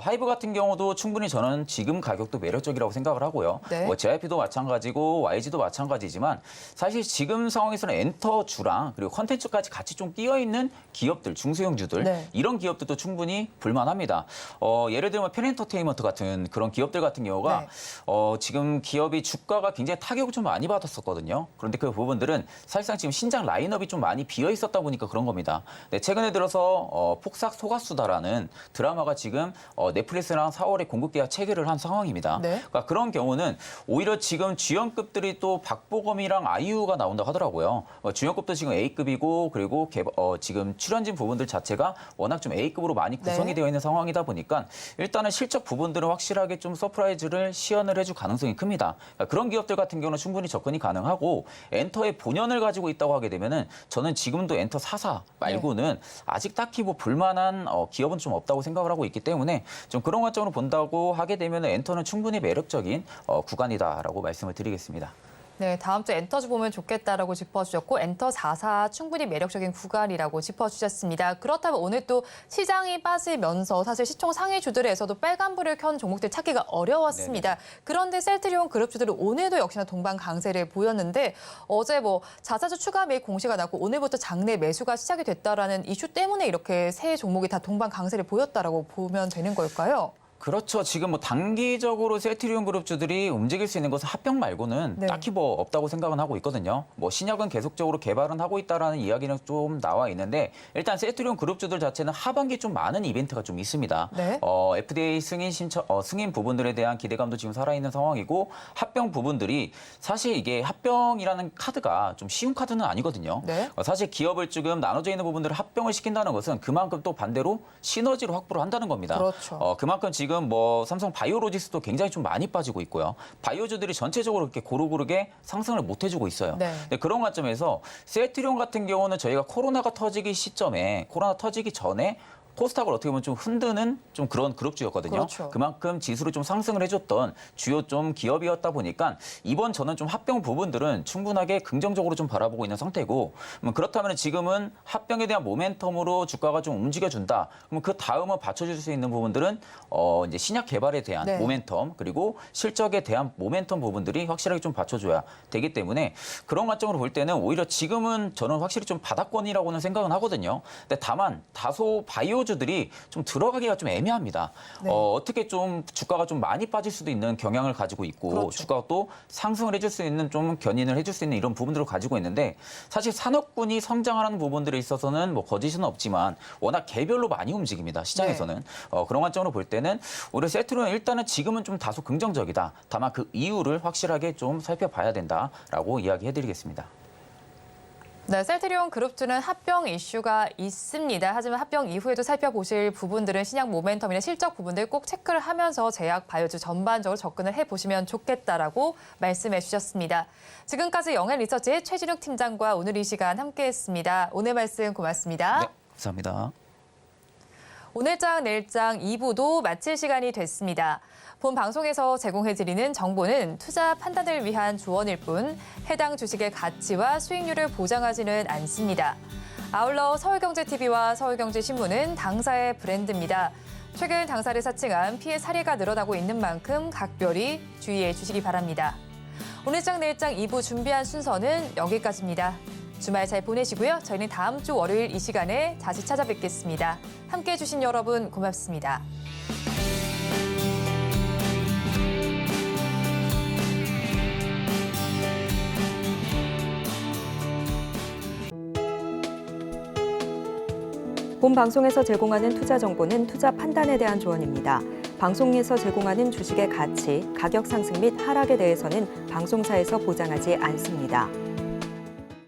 하이브 같은 경우도 충분히 저는 지금 가격도 매력적이라고 생각을 하고요. 네. 뭐 JYP도 마찬가지고 YG도 마찬가지지만 사실 지금 상황에서는 엔터 주랑 그리고 컨텐츠까지 같이 좀 끼어 있는 기업들, 중소형주들 네. 이런 기업들도 충분히 볼만합니다. 예를 들면 펜엔터테인먼트 같은 그런 기업들 같은 경우가 네. 지금 기업이 주가가 굉장히 타격을 좀 많이 받았었거든요. 그런데 그 부분들은 사실상 지금 신작 라인업이 좀 많이 비어 있었다 보니까 그런 겁니다. 네, 최근에 들어서 폭삭 소가수다라는 드라마가 지금 넷플릭스랑 4월에 공급 계약 체결을 한 상황입니다. 네. 그러니까 그런 경우는 오히려 지금 주연급들이 또 박보검이랑 아이유가 나온다고 하더라고요. 주연급도 지금 A급이고 그리고 지금 출연진 부분들 자체가 워낙 좀 A급으로 많이 구성이 네. 되어 있는 상황이다 보니까 일단은 실적 부분들은 확실하게 좀 서프라이즈를 시연을 해줄 가능성이 큽니다. 그러니까 그런 기업들 같은 경우는 충분히 접근이 가능하고 엔터의 본연을 가지고 있다고 하게 되면은 저는 지금도 엔터 4사 말고는 아직 딱히 뭐 볼만한 기업은 좀 없다고 생각을 하고 있기 때문에 좀 그런 관점으로 본다고 하게 되면 엔터는 충분히 매력적인 구간이다라고 말씀을 드리겠습니다. 네, 다음 주 엔터주 보면 좋겠다라고 짚어주셨고 엔터 4사 충분히 매력적인 구간이라고 짚어주셨습니다. 그렇다면 오늘 또 시장이 빠지면서 사실 시총 상위주들에서도 빨간불을 켠 종목들 찾기가 어려웠습니다. 네네. 그런데 셀트리온 그룹주들은 오늘도 역시나 동반 강세를 보였는데 어제 뭐 자사주 추가 매입 공시가 나고 오늘부터 장내 매수가 시작이 됐다라는 이슈 때문에 이렇게 세 종목이 다 동반 강세를 보였다라고 보면 되는 걸까요? 그렇죠. 지금 뭐 단기적으로 셀트리온 그룹주들이 움직일 수 있는 것은 합병 말고는 네. 딱히 뭐 없다고 생각은 하고 있거든요. 뭐 신약은 계속적으로 개발은 하고 있다라는 이야기는 좀 나와 있는데 일단 셀트리온 그룹주들 자체는 하반기 좀 많은 이벤트가 좀 있습니다. 네. FDA 승인 승인 부분들에 대한 기대감도 지금 살아있는 상황이고 합병 부분들이 사실 이게 합병이라는 카드가 좀 쉬운 카드는 아니거든요. 네. 사실 기업을 지금 나눠져 있는 부분들을 합병을 시킨다는 것은 그만큼 또 반대로 시너지로 확보를 한다는 겁니다. 그렇죠. 그만큼 지금 뭐 삼성 바이오로직스도 굉장히 좀 많이 빠지고 있고요. 바이오주들이 전체적으로 이렇게 고루고루게 상승을 못 해주고 있어요. 네. 근데 그런 관점에서 셀트리온 같은 경우는 저희가 코로나 터지기 전에 코스닥을 어떻게 보면 좀 흔드는 좀 그런 그룹주였거든요. 그렇죠. 그만큼 지수를 좀 상승을 해줬던 주요 좀 기업이었다 보니까 이번 저는 좀 합병 부분들은 충분하게 긍정적으로 좀 바라보고 있는 상태고 그렇다면 지금은 합병에 대한 모멘텀으로 주가가 좀 움직여준다. 그럼 그 다음은 받쳐줄 수 있는 부분들은 이제 신약 개발에 대한 네. 모멘텀 그리고 실적에 대한 모멘텀 부분들이 확실하게 좀 받쳐줘야 되기 때문에 그런 관점으로 볼 때는 오히려 지금은 저는 확실히 좀 바닥권이라고는 생각은 하거든요. 근데 다만 다소 바이오주들이 좀 들어가기가 좀 애매합니다. 네. 어떻게 좀 주가가 좀 많이 빠질 수도 있는 경향을 가지고 있고 그렇죠. 주가가 또 상승을 해줄 수 있는 좀 견인을 해줄 수 있는 이런 부분들을 가지고 있는데 사실 산업군이 성장하는 부분들에 있어서는 뭐 거짓은 없지만 워낙 개별로 많이 움직입니다. 시장에서는. 그런 관점으로 볼 때는 오히려 셀트리온은 일단은 지금은 좀 다소 긍정적이다. 다만 그 이유를 확실하게 좀 살펴봐야 된다라고 이야기해드리겠습니다. 네, 셀트리온 그룹주는 합병 이슈가 있습니다. 하지만 합병 이후에도 살펴보실 부분들은 신약 모멘텀이나 실적 부분들 꼭 체크를 하면서 제약 바이오주 전반적으로 접근을 해보시면 좋겠다라고 말씀해 주셨습니다. 지금까지 영앤리서치의 최진욱 팀장과 오늘 이 시간 함께했습니다. 오늘 말씀 고맙습니다. 네, 감사합니다. 오늘장 내일장 2부도 마칠 시간이 됐습니다. 본 방송에서 제공해드리는 정보는 투자 판단을 위한 조언일 뿐 해당 주식의 가치와 수익률을 보장하지는 않습니다. 아울러 서울경제TV와 서울경제신문은 당사의 브랜드입니다. 최근 당사를 사칭한 피해 사례가 늘어나고 있는 만큼 각별히 주의해 주시기 바랍니다. 오늘장 내일장 2부 준비한 순서는 여기까지입니다. 주말 잘 보내시고요. 저희는 다음 주 월요일 이 시간에 다시 찾아뵙겠습니다. 함께해 주신 여러분 고맙습니다. 본 방송에서 제공하는 투자 정보는 투자 판단에 대한 조언입니다. 방송에서 제공하는 주식의 가치, 가격 상승 및 하락에 대해서는 방송사에서 보장하지 않습니다.